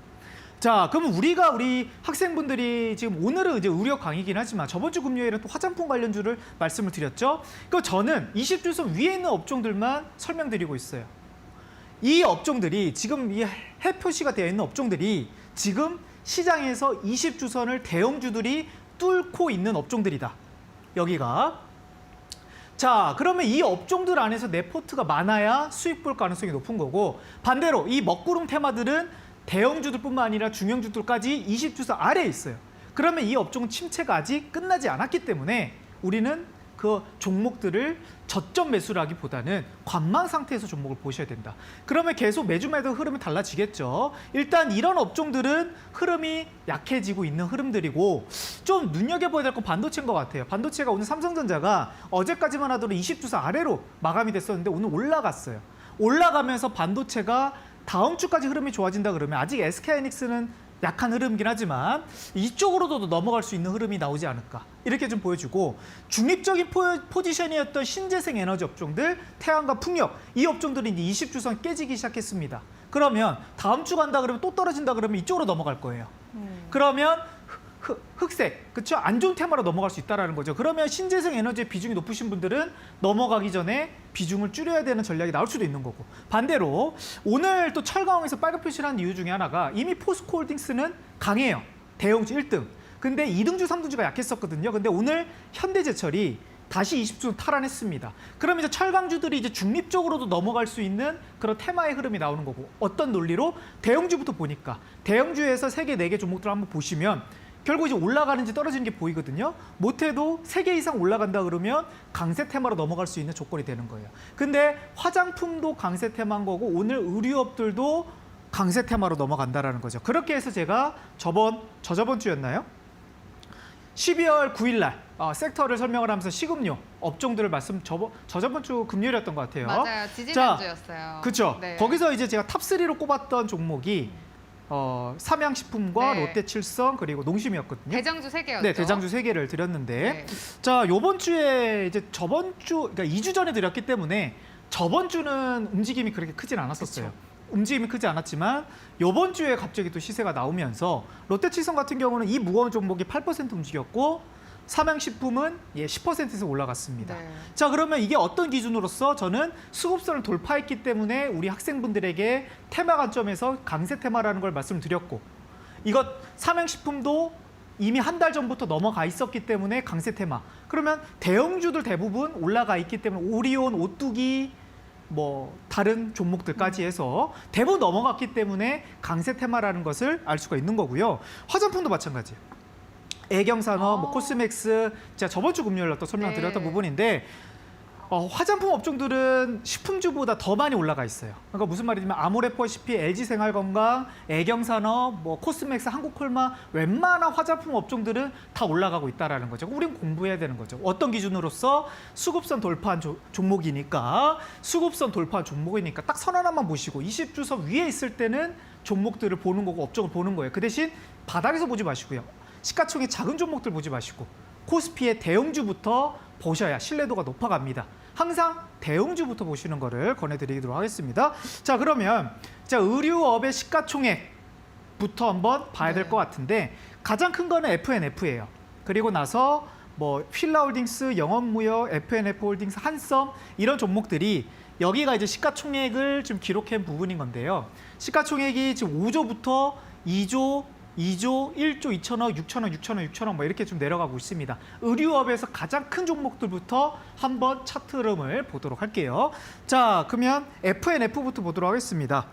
자, 그러면 우리 학생분들이 지금 오늘은 이제 의료 강의긴 하지만 저번 주 금요일은 또 화장품 관련주를 말씀을 드렸죠. 그 저는 20주선 위에 있는 업종들만 설명드리고 있어요. 이 업종들이 지금 이 해 표시가 되어 있는 업종들이 지금 시장에서 20주선을 대형주들이 뚫고 있는 업종들이다. 여기가. 자, 그러면 이 업종들 안에서 내 포트가 많아야 수익 볼 가능성이 높은 거고 반대로 이 먹구름 테마들은 대형주들뿐만 아니라 중형주들까지 20주선 아래에 있어요. 그러면 이 업종은 침체가 아직 끝나지 않았기 때문에 우리는 그 종목들을 저점 매수를 하기보다는 관망 상태에서 종목을 보셔야 된다. 그러면 계속 매주마다 흐름이 달라지겠죠. 일단 이런 업종들은 흐름이 약해지고 있는 흐름들이고 좀 눈여겨봐야 될 건 반도체인 것 같아요. 반도체가 오늘 삼성전자가 어제까지만 하더라도 20주선 아래로 마감이 됐었는데 오늘 올라갔어요. 올라가면서 반도체가 다음 주까지 흐름이 좋아진다 그러면 아직 SK하이닉스는 약한 흐름이긴 하지만 이쪽으로도 넘어갈 수 있는 흐름이 나오지 않을까 이렇게 좀 보여주고 중립적인 포지션이었던 신재생 에너지 업종들 태양과 풍력 이 업종들이 이제 20주선 깨지기 시작했습니다. 그러면 다음 주 간다 그러면 또 떨어진다 그러면 이쪽으로 넘어갈 거예요. 그러면 흑색, 그렇죠? 안 좋은 테마로 넘어갈 수 있다는 거죠. 그러면 신재생 에너지의 비중이 높으신 분들은 넘어가기 전에 비중을 줄여야 되는 전략이 나올 수도 있는 거고 반대로 오늘 또 철강에서 빨간 표시를 한 이유 중에 하나가 이미 포스코홀딩스는 강해요. 대형주 1등. 근데 2등주, 3등주가 약했었거든요. 근데 오늘 현대제철이 다시 20주 탈환했습니다. 그러면 이제 철강주들이 이제 중립적으로도 넘어갈 수 있는 그런 테마의 흐름이 나오는 거고 어떤 논리로 대형주부터 보니까 대형주에서 3개, 4개 종목들을 한번 보시면 결국 이제 올라가는지 떨어지는 게 보이거든요. 못해도 3개 이상 올라간다 그러면 강세 테마로 넘어갈 수 있는 조건이 되는 거예요. 근데 화장품도 강세 테마인 거고 오늘 의류업들도 강세 테마로 넘어간다라는 거죠. 그렇게 해서 제가 저저번 주였나요? 12월 9일 날 섹터를 설명을 하면서 식음료 업종들을 저저번 주 금요일이었던 것 같아요. 맞아요. 지지난주였어요. 그렇죠. 네. 거기서 이제 제가 탑3로 꼽았던 종목이 삼양식품과 네. 롯데칠성 그리고 농심이었거든요. 대장주 3개였죠. 네, 대장주 3개를 드렸는데 네. 자, 요번 주에 이제 저번 주 그러니까 2주 전에 드렸기 때문에 저번 주는 움직임이 그렇게 크진 않았었어요. 그쵸. 움직임이 크지 않았지만 요번 주에 갑자기 또 시세가 나오면서 롯데칠성 같은 경우는 이 무거운 종목이 8% 움직였고 삼양식품은 10%에서 올라갔습니다. 네. 자, 그러면 이게 어떤 기준으로서 저는 수급선을 돌파했기 때문에 우리 학생분들에게 테마 관점에서 강세 테마라는 걸 말씀드렸고 이것 삼양식품도 이미 한 달 전부터 넘어가 있었기 때문에 강세 테마. 그러면 대형주들 대부분 올라가 있기 때문에 오리온, 오뚜기 뭐 다른 종목들까지 해서 대부분 넘어갔기 때문에 강세 테마라는 것을 알 수가 있는 거고요. 화장품도 마찬가지예요. 애경산업, 뭐 코스맥스, 제가 저번 주 금요일 날 또 설명드렸던 네. 부분인데 화장품 업종들은 식품주보다 더 많이 올라가 있어요. 그러니까 무슨 말이냐면 아모레퍼시피, LG생활건강, 애경산업, 뭐 코스맥스, 한국콜마 웬만한 화장품 업종들은 다 올라가고 있다라는 거죠. 우린 공부해야 되는 거죠. 어떤 기준으로서 수급선 돌파한 종목이니까 수급선 돌파한 종목이니까 딱 선 하나만 보시고 20주선 위에 있을 때는 종목들을 보는 거고 업종을 보는 거예요. 그 대신 바닥에서 보지 마시고요. 시가총액 작은 종목들 보지 마시고 코스피의 대형주부터 보셔야 신뢰도가 높아갑니다. 항상 대형주부터 보시는 거를 권해드리도록 하겠습니다. 자, 그러면 자, 의류업의 시가총액부터 한번 봐야 될 것 같은데 가장 큰 거는 F&F예요. 그리고 나서 뭐 휠라홀딩스, 영업무역, F&F홀딩스, 한섬 이런 종목들이 여기가 이제 시가총액을 좀 기록한 부분인 건데요. 시가총액이 지금 5조부터 2조, 1조 2천억, 6천억, 6천억, 6천억 뭐 이렇게 좀 내려가고 있습니다. 의류업에서 가장 큰 종목들부터 한번 차트 흐름을 보도록 할게요. 자, 그러면 F&F부터 보도록 하겠습니다.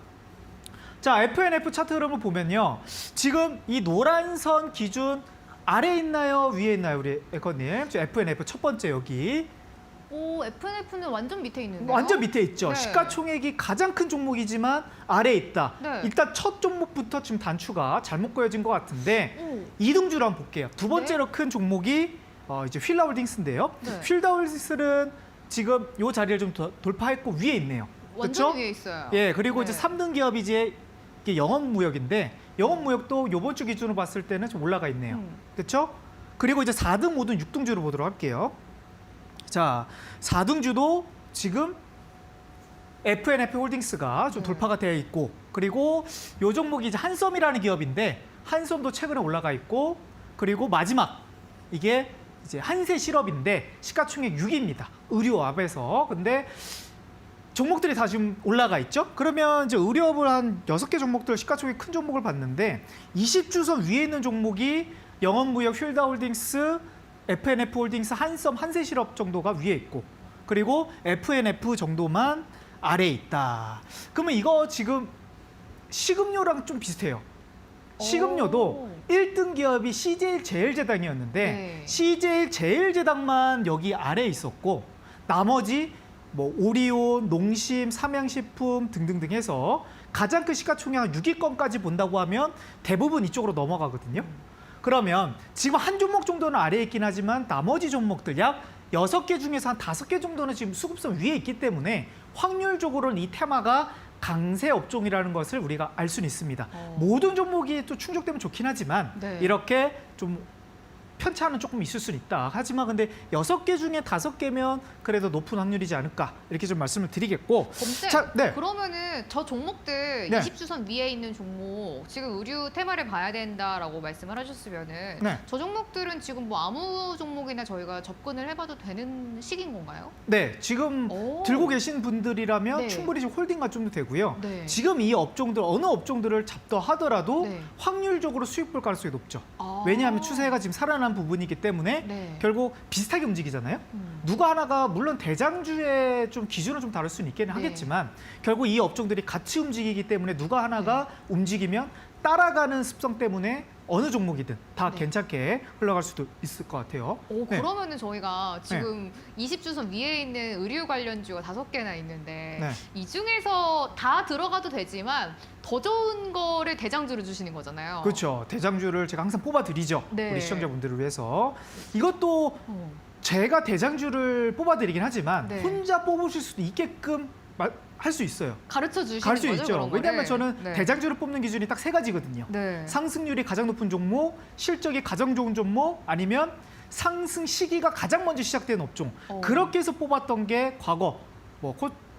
자, F&F 차트 흐름을 보면요. 지금 이 노란 선 기준 아래에 있나요? 위에 있나요? 우리 에커님. F&F 첫 번째 여기. 오, F&F는 완전 밑에 있는데요? 완전 밑에 있죠. 네. 시가총액이 가장 큰 종목이지만 아래에 있다. 네. 일단 첫 종목부터 지금 단추가 잘못 꺼여진 것 같은데 오. 이등주로 한번 볼게요. 두 번째로 큰 종목이 이제 휠라홀딩스인데요. 네. 휠라홀딩스는 지금 이 자리를 좀 돌파했고 위에 있네요. 완전 그렇죠? 위에 있어요. 예, 그리고 네. 이제 3등 기업이 이제 이게 영업무역인데 영업무역도 이번 주 기준으로 봤을 때는 좀 올라가 있네요. 그렇죠? 그리고 이제 4등, 5등, 6등주로 보도록 할게요. 자, 4등주도 지금 F&F 홀딩스가 좀 돌파가 되어 있고 그리고 요 종목이 이제 한섬이라는 기업인데 한섬도 최근에 올라가 있고 그리고 마지막 이게 이제 한세실업인데 시가총액 6위입니다. 의료업에서. 근데 종목들이 다 지금 올라가 있죠? 그러면 이제 의료업을 한 6개 종목들 시가총액 큰 종목을 봤는데 20주선 위에 있는 종목이 영업무역 휠다홀딩스, F&F 홀딩스, 한섬, 한세실업 정도가 위에 있고 그리고 F&F 정도만 아래에 있다. 그러면 이거 지금 식음료랑 좀 비슷해요. 식음료도 오. 1등 기업이 CJ 제일제당이었는데 네. CJ 제일제당만 여기 아래에 있었고 나머지 뭐 오리온, 농심, 삼양식품 등등등 해서 가장 큰 시가총액 한 6위권까지 본다고 하면 대부분 이쪽으로 넘어가거든요. 그러면 지금 한 종목 정도는 아래에 있긴 하지만 나머지 종목들 약 6개 중에서 한 5개 정도는 지금 수급선 위에 있기 때문에 확률적으로는 이 테마가 강세 업종이라는 것을 우리가 알 수는 있습니다. 모든 종목이 또 충족되면 좋긴 하지만 네. 이렇게 좀 편차는 조금 있을 수는 있다. 하지만 근데 6개 중에 5개면 그래도 높은 확률이지 않을까 이렇게 좀 말씀을 드리겠고. 범쌤, 자, 네. 그러면은 저 종목들 네. 20주선 위에 있는 종목 지금 의류 테마를 봐야 된다라고 말씀을 하셨으면은 네. 저 종목들은 지금 뭐 아무 종목이나 저희가 접근을 해봐도 되는 시기인 건가요? 네, 지금 오. 들고 계신 분들이라면 네. 충분히 좀 홀딩가 좀 되고요. 네. 지금 이 업종들 어느 업종들을 잡더 하더라도 네. 확률적으로 수익 볼 가능성이 높죠. 아. 왜냐하면 추세가 지금 살아난 부분이기 때문에 네. 결국 비슷하게 움직이잖아요. 음. 누가 하나가 물론 대장주의 좀 기준은 좀 다를 수는 있긴 네. 하겠지만 결국 이 업종들이 같이 움직이기 때문에 누가 하나가 움직이면 따라가는 습성 때문에 어느 종목이든 다 네. 괜찮게 흘러갈 수도 있을 것 같아요. 오, 네. 그러면은 저희가 지금 20주선 위에 있는 의류 관련주가 5개나 있는데 네. 이 중에서 다 들어가도 되지만 더 좋은 거를 대장주로 주시는 거잖아요. 그렇죠. 대장주를 제가 항상 뽑아드리죠. 네. 우리 시청자분들을 위해서. 이것도 어. 제가 대장주를 뽑아드리긴 하지만 네. 혼자 뽑으실 수도 있게끔 할 수 있어요. 가르쳐 주시는 갈 수 거죠? 있죠. 그런 왜냐하면 거를? 저는 네. 대장주를 뽑는 기준이 딱 3가지거든요. 네. 상승률이 가장 높은 종목, 실적이 가장 좋은 종목, 아니면 상승 시기가 가장 먼저 시작된 업종. 그렇게 해서 뽑았던 게 과거 뭐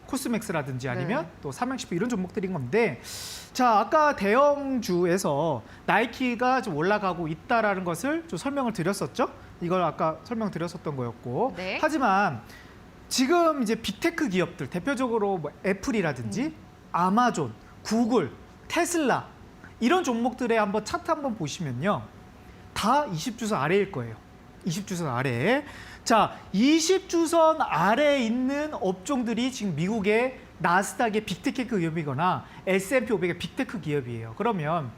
코스맥스라든지 아니면 네. 또 삼양식품 이런 종목들인 건데, 자, 아까 대형주에서 나이키가 좀 올라가고 있다라는 것을 좀 설명을 드렸었죠. 이걸 아까 설명드렸었던 거였고. 네. 하지만 지금 이제 빅테크 기업들 대표적으로 뭐 애플이라든지 아마존, 구글, 테슬라 이런 종목들의 한번 차트 한번 보시면요. 다 20주선 아래일 거예요. 20주선 아래. 자, 20주선 아래에 있는 업종들이 지금 미국의 나스닥의 빅테크 기업이거나 S&P 500의 빅테크 기업이에요. 그러면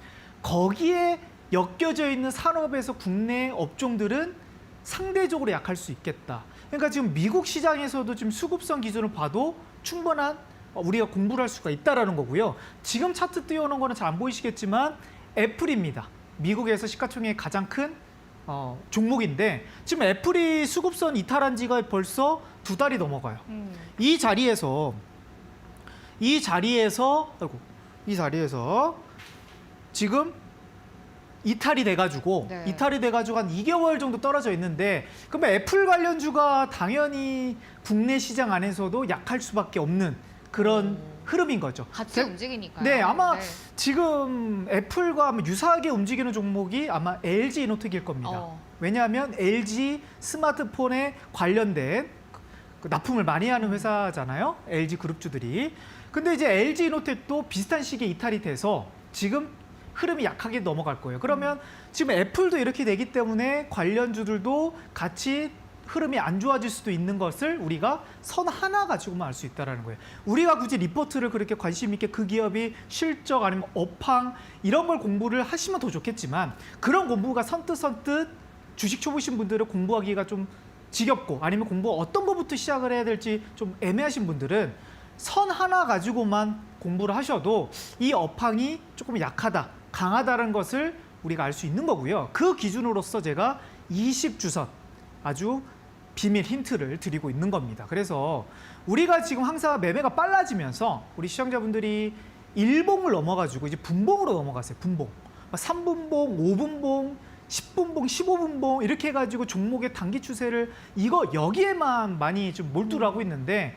거기에 엮여져 있는 산업에서 국내 업종들은 상대적으로 약할 수 있겠다. 그러니까 지금 미국 시장에서도 지금 수급성 기준을 봐도 충분한 우리가 공부를 할 수가 있다라는 거고요. 지금 차트 띄워놓은 거는 잘 안 보이시겠지만 애플입니다. 미국에서 시가총액이 가장 큰 종목인데 지금 애플이 수급선 이탈한 지가 벌써 2달이 넘어가요. 이 자리에서 지금 이탈이 돼가지고 네. 한 2개월 정도 떨어져 있는데 그러면 애플 관련주가 당연히 국내 시장 안에서도 약할 수밖에 없는 그런 흐름인 거죠. 같이 움직이니까요. 네, 아마 네. 지금 애플과 아마 유사하게 움직이는 종목이 아마 LG 이노텍일 겁니다. 왜냐하면 LG 스마트폰에 관련된 그 납품을 많이 하는 회사잖아요. LG 그룹주들이. 근데 이제 LG 이노텍도 비슷한 시기에 이탈이 돼서 지금 흐름이 약하게 넘어갈 거예요. 그러면 지금 애플도 이렇게 되기 때문에 관련주들도 같이 흐름이 안 좋아질 수도 있는 것을 우리가 선 하나 가지고만 알 수 있다는 거예요. 우리가 굳이 리포트를 그렇게 관심 있게 그 기업이 실적 아니면 업황 이런 걸 공부를 하시면 더 좋겠지만 그런 공부가 선뜻 주식 초보신 분들은 공부하기가 좀 지겹고 아니면 공부 어떤 거부터 시작을 해야 될지 좀 애매하신 분들은 선 하나 가지고만 공부를 하셔도 이 업황이 조금 약하다, 강하다는 것을 우리가 알 수 있는 거고요. 그 기준으로서 제가 20주선 아주 비밀 힌트를 드리고 있는 겁니다. 그래서 우리가 지금 항상 매매가 빨라지면서 우리 시청자분들이 일봉을 넘어가지고 이제 분봉으로 넘어갔어요. 분봉. 3분봉, 5분봉, 10분봉, 15분봉 이렇게 해가지고 종목의 단기 추세를 여기에만 많이 좀 몰두를 하고 있는데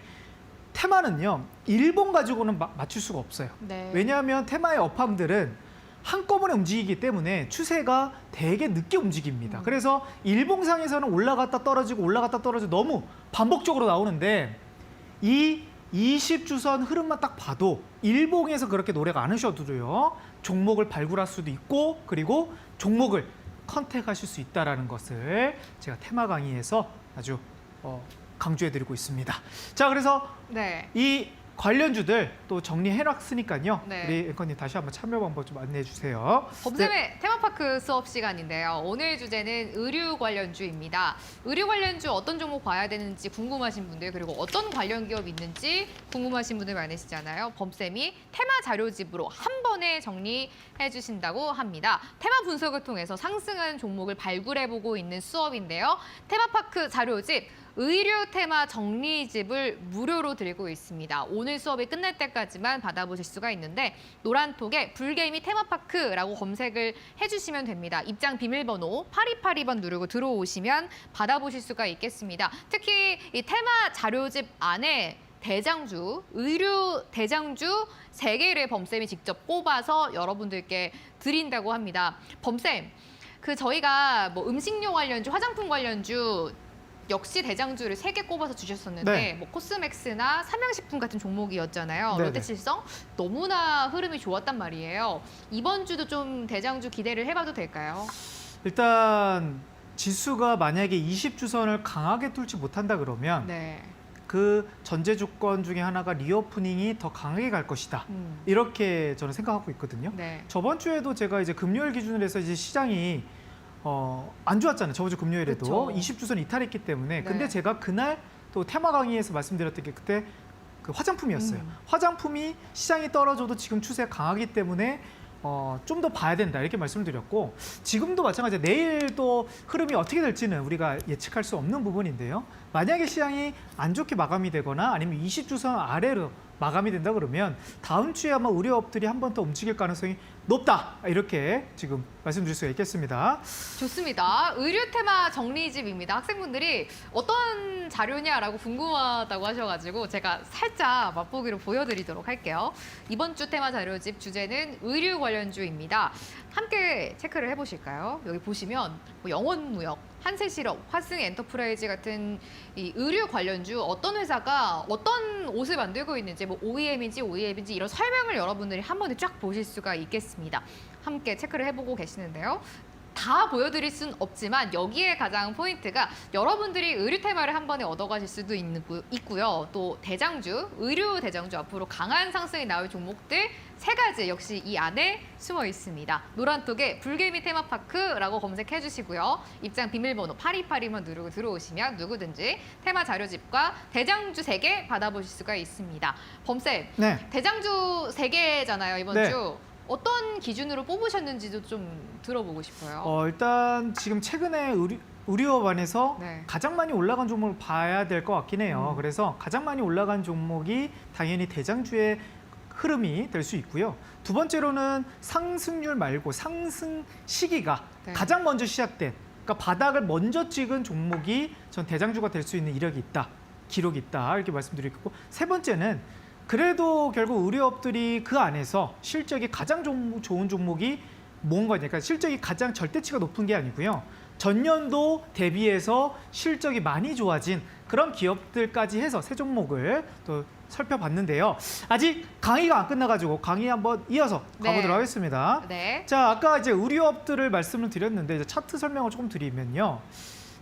테마는요. 일봉 가지고는 맞출 수가 없어요. 네. 왜냐하면 테마의 업황들은 한꺼번에 움직이기 때문에 추세가 되게 늦게 움직입니다. 그래서 일봉상에서는 올라갔다 떨어지고 너무 반복적으로 나오는데 이 20주선 흐름만 딱 봐도 일봉에서 그렇게 노래가 않으셔도요. 종목을 발굴할 수도 있고 그리고 종목을 컨택하실 수 있다는 것을 제가 테마 강의에서 아주 강조해드리고 있습니다. 자, 그래서 네. 이 관련주들 또 정리해놨으니까요. 네. 우리 앵커님 다시 한번 참여 방법 좀 안내해 주세요. 범쌤의 테마파크 수업 시간인데요. 오늘 주제는 의류 관련주입니다. 의류 관련주 어떤 종목 봐야 되는지 궁금하신 분들 그리고 어떤 관련 기업이 있는지 궁금하신 분들 많으시잖아요. 범쌤이 테마 자료집으로 한 번에 정리해 주신다고 합니다. 테마 분석을 통해서 상승한 종목을 발굴해보고 있는 수업인데요. 테마파크 자료집 의류 테마 정리집을 무료로 드리고 있습니다. 오늘 수업이 끝날 때까지만 받아보실 수가 있는데 노란톡에 불개미 테마파크라고 검색을 해주시면 됩니다. 입장 비밀번호 8282번 누르고 들어오시면 받아보실 수가 있겠습니다. 특히 이 테마 자료집 안에 대장주, 의류 대장주 3개를 범쌤이 직접 꼽아서 여러분들께 드린다고 합니다. 범쌤, 저희가 뭐 음식료 관련주, 화장품 관련주 역시 대장주를 3개 꼽아서 주셨었는데 네. 뭐 코스맥스나 삼양식품 같은 종목이었잖아요. 네네. 롯데칠성 너무나 흐름이 좋았단 말이에요. 이번 주도 좀 대장주 기대를 해봐도 될까요? 일단 지수가 만약에 20주선을 강하게 뚫지 못한다 그러면 네. 그 전제 조건 중에 하나가 리오프닝이 더 강하게 갈 것이다. 이렇게 저는 생각하고 있거든요. 네. 저번 주에도 제가 이제 금요일 기준으로 해서 이제 시장이 안 좋았잖아요. 저번 주 금요일에도 그쵸. 20주선 이탈했기 때문에. 네. 근데 제가 그날 또 테마 강의에서 말씀드렸던 게 그때 그 화장품이었어요. 화장품이 시장이 떨어져도 지금 추세가 강하기 때문에 좀 더 봐야 된다 이렇게 말씀을 드렸고 지금도 마찬가지예요. 내일 또 흐름이 어떻게 될지는 우리가 예측할 수 없는 부분인데요. 만약에 시장이 안 좋게 마감이 되거나 아니면 20주선 아래로 마감이 된다 그러면 다음 주에 아마 의료업들이 한 번 더 움직일 가능성이 높다 이렇게 지금 말씀드릴 수가 있겠습니다. 좋습니다. 의류 테마 정리집입니다. 학생분들이 어떤 자료냐라고 궁금하다고 하셔가지고 제가 살짝 맛보기로 보여드리도록 할게요. 이번 주 테마 자료집 주제는 의류 관련주입니다. 함께 체크를 해보실까요? 여기 보시면 뭐 영원무역, 한세실업, 화승엔터프라이즈 같은 이 의류 관련주 어떤 회사가 어떤 옷을 만들고 있는지 뭐 OEM인지 이런 설명을 여러분들이 한 번에 쫙 보실 수가 있겠습니다. 함께 체크를 해보고 계시는데요. 다 보여드릴 순 없지만 여기에 가장 포인트가 여러분들이 의류 테마를 한 번에 얻어가실 수도 있고요. 또 대장주, 의류 대장주 앞으로 강한 상승이 나올 종목들 3가지 역시 이 안에 숨어 있습니다. 노란톡에 불개미 테마파크라고 검색해 주시고요. 입장 비밀번호 8282만 누르고 들어오시면 누구든지 테마 자료집과 대장주 3개 받아보실 수가 있습니다. 범쌤, 네. 대장주 3개잖아요, 이번 네. 주. 어떤 기준으로 뽑으셨는지도 좀 들어보고 싶어요. 일단 지금 최근에 의류업 안에서 네. 가장 많이 올라간 종목을 봐야 될 것 같긴 해요. 그래서 가장 많이 올라간 종목이 당연히 대장주의 흐름이 될 수 있고요. 두 번째로는 상승률 말고 상승 시기가 네. 가장 먼저 시작된, 그러니까 바닥을 먼저 찍은 종목이 전 대장주가 될 수 있는 이력이 있다, 기록이 있다, 이렇게 말씀드리고, 세 번째는 그래도 결국 의료업들이 그 안에서 실적이 가장 좋은 종목이 뭔 거냐, 그러니까 실적이 가장 절대치가 높은 게 아니고요. 전년도 대비해서 실적이 많이 좋아진 그런 기업들까지 해서 세 종목을 또 살펴봤는데요. 아직 강의가 안 끝나가지고 강의 한번 이어서 가보도록 네. 하겠습니다. 네. 자, 아까 이제 의료업들을 말씀을 드렸는데 이제 차트 설명을 조금 드리면요.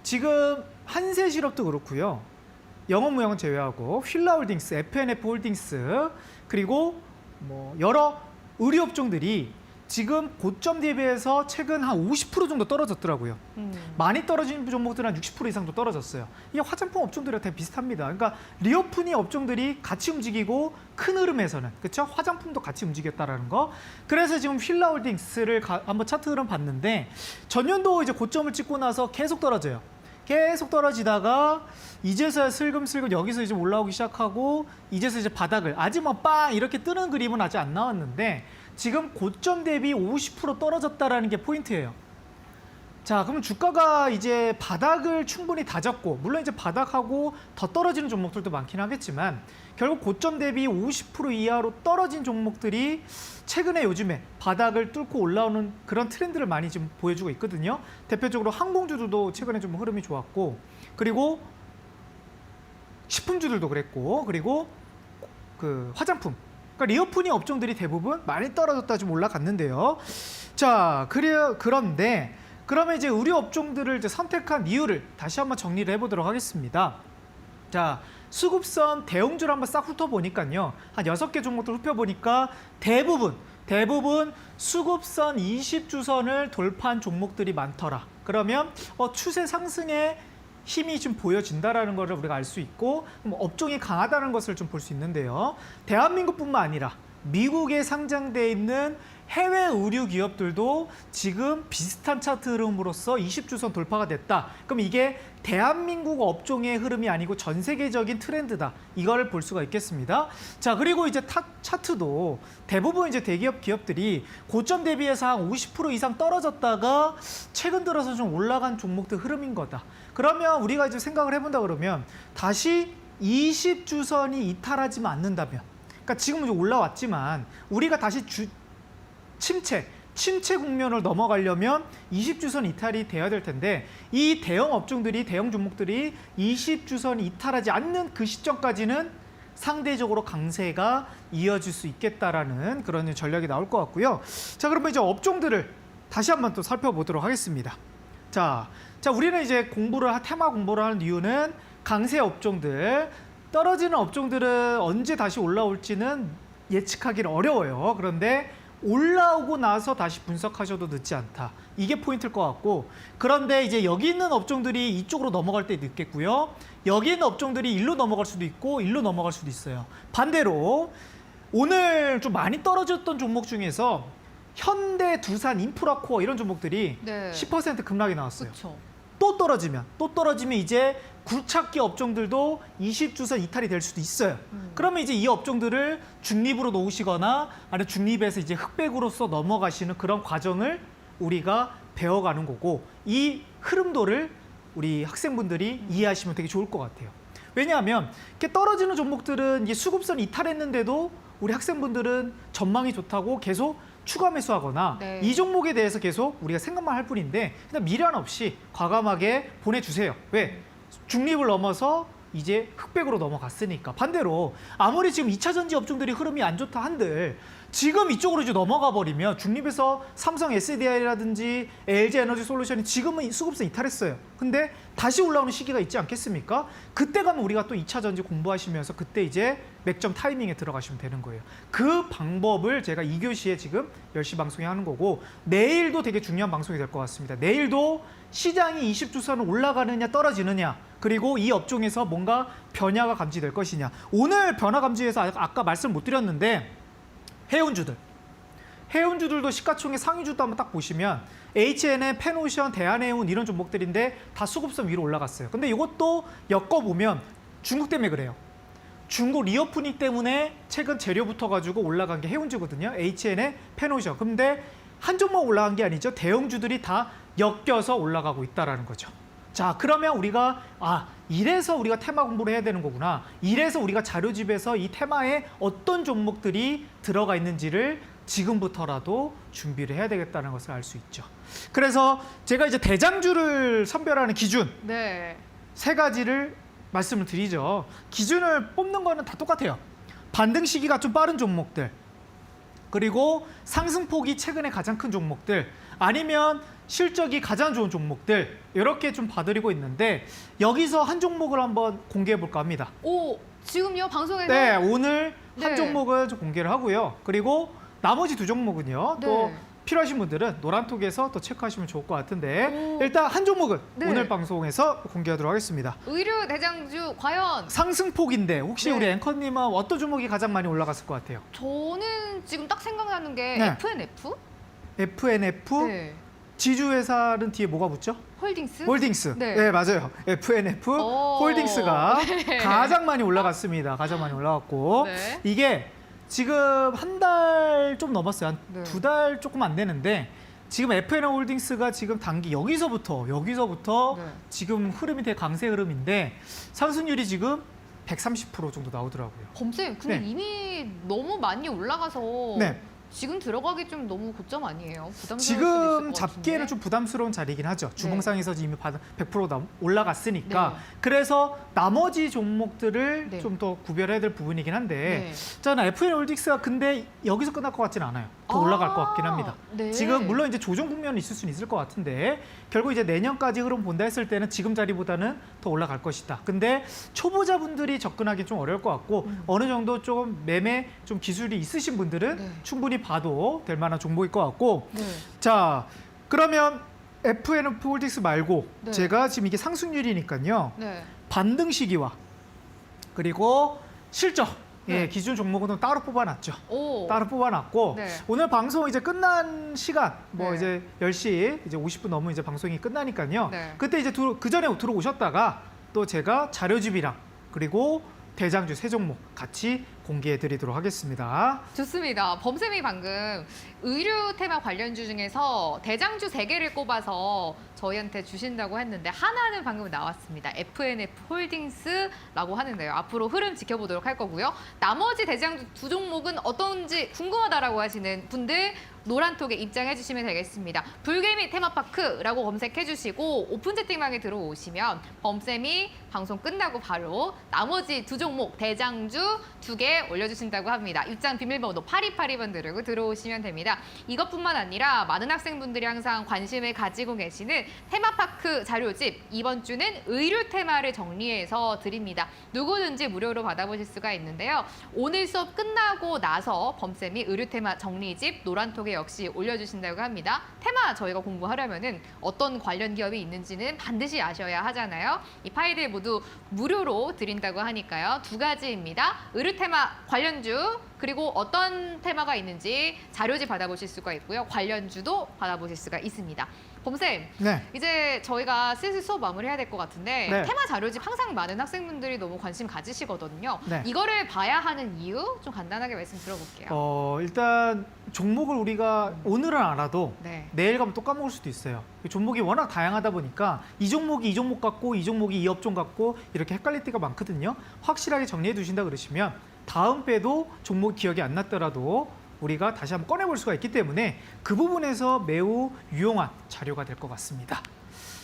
지금 한세실업도 그렇고요. 영업무역은 제외하고 휠라홀딩스, FNF 홀딩스, 그리고 뭐 여러 의료업종들이 지금 고점 대비해서 최근 한 50% 정도 떨어졌더라고요. 많이 떨어진 종목들은 한 60% 이상도 떨어졌어요. 이게 화장품 업종들이랑 되게 비슷합니다. 그러니까 리오프니 업종들이 같이 움직이고 큰 흐름에서는, 그렇죠? 화장품도 같이 움직였다라는 거. 그래서 지금 휠라홀딩스를 한번 차트 흐름 봤는데 전년도 이제 고점을 찍고 나서 계속 떨어져요. 계속 떨어지다가 이제서야 슬금슬금 여기서 이제 올라오기 시작하고 이제서 이제 바닥을, 아직 뭐 빵 이렇게 뜨는 그림은 아직 안 나왔는데 지금 고점 대비 50% 떨어졌다라는 게 포인트예요. 자, 그러면 주가가 이제 바닥을 충분히 다졌고, 물론 이제 바닥하고 더 떨어지는 종목들도 많긴 하겠지만 결국 고점 대비 50% 이하로 떨어진 종목들이 최근에 요즘에 바닥을 뚫고 올라오는 그런 트렌드를 많이 지금 보여주고 있거든요. 대표적으로 항공주들도 최근에 좀 흐름이 좋았고, 그리고 식품주들도 그랬고, 그리고 그 화장품, 그러니까 리오프니 업종들이 대부분 많이 떨어졌다 좀 올라갔는데요. 자, 그런데 그러면 이제 의료 업종들을 이제 선택한 이유를 다시 한번 정리를 해보도록 하겠습니다. 자, 수급선 대형주를 한번 싹 훑어보니까요. 한 6개 종목들 훑어보니까 대부분 수급선 20주선을 돌파한 종목들이 많더라. 그러면 추세 상승의 힘이 좀 보여진다라는 것을 우리가 알 수 있고, 업종이 강하다는 것을 좀 볼 수 있는데요. 대한민국뿐만 아니라 미국에 상장되어 있는 해외 의류 기업들도 지금 비슷한 차트 흐름으로써 20주선 돌파가 됐다. 그럼 이게 대한민국 업종의 흐름이 아니고 전 세계적인 트렌드다. 이걸 볼 수가 있겠습니다. 자, 그리고 이제 차트도 대부분 이제 대기업 기업들이 고점 대비해서 한 50% 이상 떨어졌다가 최근 들어서 좀 올라간 종목들 흐름인 거다. 그러면 우리가 이제 생각을 해본다 그러면 다시 20주선이 이탈하지 않는다면, 그러니까 지금 이제 올라왔지만 우리가 다시 침체 국면을 넘어가려면 20주선 이탈이 돼야 될 텐데, 이 대형 업종들이, 대형 종목들이 20주선 이탈하지 않는 그 시점까지는 상대적으로 강세가 이어질 수 있겠다라는 그런 전략이 나올 것 같고요. 자, 그러면 이제 업종들을 다시 한번 또 살펴보도록 하겠습니다. 자, 우리는 이제 테마 공부를 하는 이유는 강세 업종들, 떨어지는 업종들은 언제 다시 올라올지는 예측하기는 어려워요. 그런데 올라오고 나서 다시 분석하셔도 늦지 않다. 이게 포인트일 것 같고, 그런데 이제 여기 있는 업종들이 이쪽으로 넘어갈 때 늦겠고요. 여기 있는 업종들이 일로 넘어갈 수도 있고 일로 넘어갈 수도 있어요. 반대로 오늘 좀 많이 떨어졌던 종목 중에서 현대, 두산, 인프라코어 이런 종목들이 네. 10% 급락이 나왔어요. 그렇죠. 또 떨어지면 이제 굴착기 업종들도 20주선 이탈이 될 수도 있어요. 그러면 이제 이 업종들을 중립으로 놓으시거나 아니면 중립에서 이제 흑백으로서 넘어가시는 그런 과정을 우리가 배워가는 거고, 이 흐름도를 우리 학생분들이 이해하시면 되게 좋을 것 같아요. 왜냐하면 이렇게 떨어지는 종목들은 이게 수급선 이탈했는데도 우리 학생분들은 전망이 좋다고 계속 추가 매수하거나 네. 이 종목에 대해서 계속 우리가 생각만 할 뿐인데 그냥 미련 없이 과감하게 보내주세요. 왜? 중립을 넘어서 이제 흑백으로 넘어갔으니까. 반대로 아무리 지금 2차 전지 업종들이 흐름이 안 좋다 한들 지금 이쪽으로 이제 넘어가 버리면 중립에서 삼성 SDI라든지 LG 에너지 솔루션이 지금은 수급선 이탈했어요. 근데 다시 올라오는 시기가 있지 않겠습니까? 그때 가면 우리가 또 2차 전지 공부하시면서 그때 이제 맥점 타이밍에 들어가시면 되는 거예요. 그 방법을 제가 2교시에 지금 10시 방송에 하는 거고, 내일도 되게 중요한 방송이 될 것 같습니다. 내일도 시장이 20주선은 올라가느냐 떨어지느냐, 그리고 이 업종에서 뭔가 변화가 감지될 것이냐. 오늘 변화 감지에서 아까 말씀 못 드렸는데 해운주들도 시가총액 상위주도 한번 딱 보시면 HNN, 펜오션, 대한해운 이런 종목들인데 다 수급선 위로 올라갔어요. 근데 이것도 엮어보면 중국 때문에 그래요. 중고 리오프닝 때문에 최근 재료부터 가지고 올라간 게 해운주거든요. H&N의 페노셔. 근데 한 종목 올라간 게 아니죠. 대형주들이 다 엮여서 올라가고 있다라는 거죠. 자, 그러면 우리가 이래서 우리가 테마 공부를 해야 되는 거구나. 이래서 우리가 자료집에서 이 테마에 어떤 종목들이 들어가 있는지를 지금부터라도 준비를 해야 되겠다는 것을 알 수 있죠. 그래서 제가 이제 대장주를 선별하는 기준 네. 3가지를 말씀을 드리죠. 기준을 뽑는 거는 다 똑같아요. 반등 시기가 좀 빠른 종목들, 그리고 상승폭이 최근에 가장 큰 종목들, 아니면 실적이 가장 좋은 종목들, 이렇게 좀 봐드리고 있는데 여기서 한 종목을 한번 공개해 볼까 합니다. 오, 지금요 방송에서 네, 오늘 한 네. 종목을 좀 공개를 하고요. 그리고 나머지 2종목은요. 또 네. 필요하신 분들은 노란톡에서 또 체크하시면 좋을 것 같은데 오. 일단 한 종목은 네. 오늘 방송에서 공개하도록 하겠습니다. 의류 대장주 과연 상승폭인데 혹시 네. 우리 앵커님은 어떤 종목이 가장 많이 올라갔을 것 같아요? 저는 지금 딱 생각나는 게 네. FNF? FNF, 네. 지주회사는 뒤에 뭐가 붙죠? 홀딩스? 홀딩스. 네. 네, 맞아요. FNF 오. 홀딩스가 네. 가장 많이 올라갔습니다. 가장 많이 올라갔고 네. 이게 지금 한 달 좀 넘었어요. 한 네. 2달 조금 안 되는데 지금 FNF 홀딩스가 지금 단기 여기서부터 네. 지금 흐름이 되게 강세 흐름인데 상승률이 지금 130% 정도 나오더라고요. 범쌤, 근데 네. 이미 너무 많이 올라가서 네. 지금 들어가기 좀 너무 고점 아니에요? 부담스러울 수도 있을 지금 것 잡기에는 같은데. 좀 부담스러운 자리이긴 하죠. 주봉상에서 이미 100% 올라갔으니까. 네. 그래서 나머지 종목들을 네. 좀 더 구별해야 될 부분이긴 한데 네. 저는 FN홀딩스가 근데 여기서 끝날 것 같지는 않아요. 더 올라갈 것 같긴 합니다. 네. 지금 물론 이제 조정 국면이 있을 수는 있을 것 같은데 결국 이제 내년까지 흐름 본다 했을 때는 지금 자리보다는 더 올라갈 것이다. 근데 초보자분들이 접근하기 좀 어려울 것 같고 어느 정도 좀 매매 좀 기술이 있으신 분들은 네. 충분히 봐도 될 만한 종목일 것 같고 네. 자, 그러면 FNF 홀딩스 말고 네. 제가 지금 이게 상승률이니까요. 네. 반등 시기와 그리고 실적 네. 기준 종목은 또 따로 뽑아놨죠. 오. 따로 뽑아놨고 네. 오늘 방송 이제 끝난 시간 뭐 네. 이제 10시 이제 50분 넘으면 이제 방송이 끝나니까요. 네. 그때 이제 그 전에 들어오셨다가 또 제가 자료집이랑 그리고 대장주 3종목 같이 공개해 드리도록 하겠습니다. 좋습니다. 범쌤이 방금 의류 테마 관련주 중에서 대장주 3개를 꼽아서 저희한테 주신다고 했는데 하나는 방금 나왔습니다. FNF 홀딩스라고 하는데요. 앞으로 흐름 지켜보도록 할 거고요. 나머지 대장주 2종목은 어떤지 궁금하다라고 하시는 분들 노란톡에 입장해 주시면 되겠습니다. 불개미 테마파크라고 검색해 주시고 오픈 채팅방에 들어오시면 범쌤이 방송 끝나고 바로 나머지 2종목 대장주 2개 올려주신다고 합니다. 입장 비밀번호 8282번 누르고 들어오시면 됩니다. 이것뿐만 아니라 많은 학생분들이 항상 관심을 가지고 계시는 테마파크 자료집 이번 주는 의류 테마를 정리해서 드립니다. 누구든지 무료로 받아보실 수가 있는데요. 오늘 수업 끝나고 나서 범쌤이 의류 테마 정리집 노란톡에 역시 올려주신다고 합니다. 테마 저희가 공부하려면은 어떤 관련 기업이 있는지는 반드시 아셔야 하잖아요. 이 파일을 모두 무료로 드린다고 하니까요. 2가지입니다. 의류 테마 관련주 그리고 어떤 테마가 있는지 자료집 받아보실 수가 있고요. 관련주도 받아보실 수가 있습니다. 범쌤, 네. 이제 저희가 슬슬 수업 마무리해야 될 것 같은데 네. 테마 자료집 항상 많은 학생분들이 너무 관심 가지시거든요. 네. 이거를 봐야 하는 이유 좀 간단하게 말씀 들어볼게요. 일단 종목을 우리가 오늘은 알아도 네. 내일 가면 또 까먹을 수도 있어요. 종목이 워낙 다양하다 보니까 이 종목이 이 종목 같고 이 종목이 이 업종 같고 이렇게 헷갈릴 때가 많거든요. 확실하게 정리해 두신다 그러시면 다음 배도 종목 기억이 안 났더라도 우리가 다시 한번 꺼내볼 수가 있기 때문에 그 부분에서 매우 유용한 자료가 될 것 같습니다.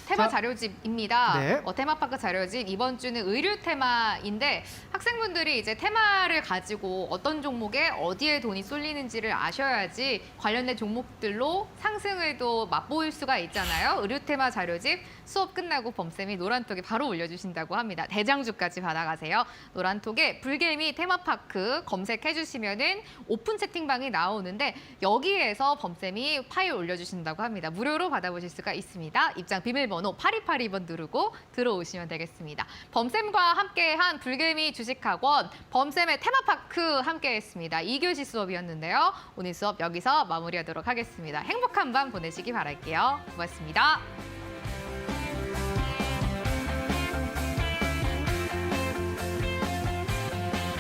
테마 자, 자료집입니다. 네. 테마파크 자료집 이번 주는 의류 테마인데 학생분들이 이제 테마를 가지고 어떤 종목에 어디에 돈이 쏠리는지를 아셔야지 관련된 종목들로 상승을 또 맛보일 수가 있잖아요. 의류 테마 자료집 수업 끝나고 범쌤이 노란톡에 바로 올려주신다고 합니다. 대장주까지 받아가세요. 노란톡에 불개미 테마파크 검색해 주시면은 오픈 채팅방이 나오는데 여기에서 범쌤이 파일 올려주신다고 합니다. 무료로 받아보실 수가 있습니다. 입장 비밀번호 8282번 누르고 들어오시면 되겠습니다. 범쌤과 함께한 불개미 주식학원 범쌤의 테마파크 함께했습니다. 2교시 수업이었는데요. 오늘 수업 여기서 마무리하도록 하겠습니다. 행복한 밤 보내시기 바랄게요. 고맙습니다.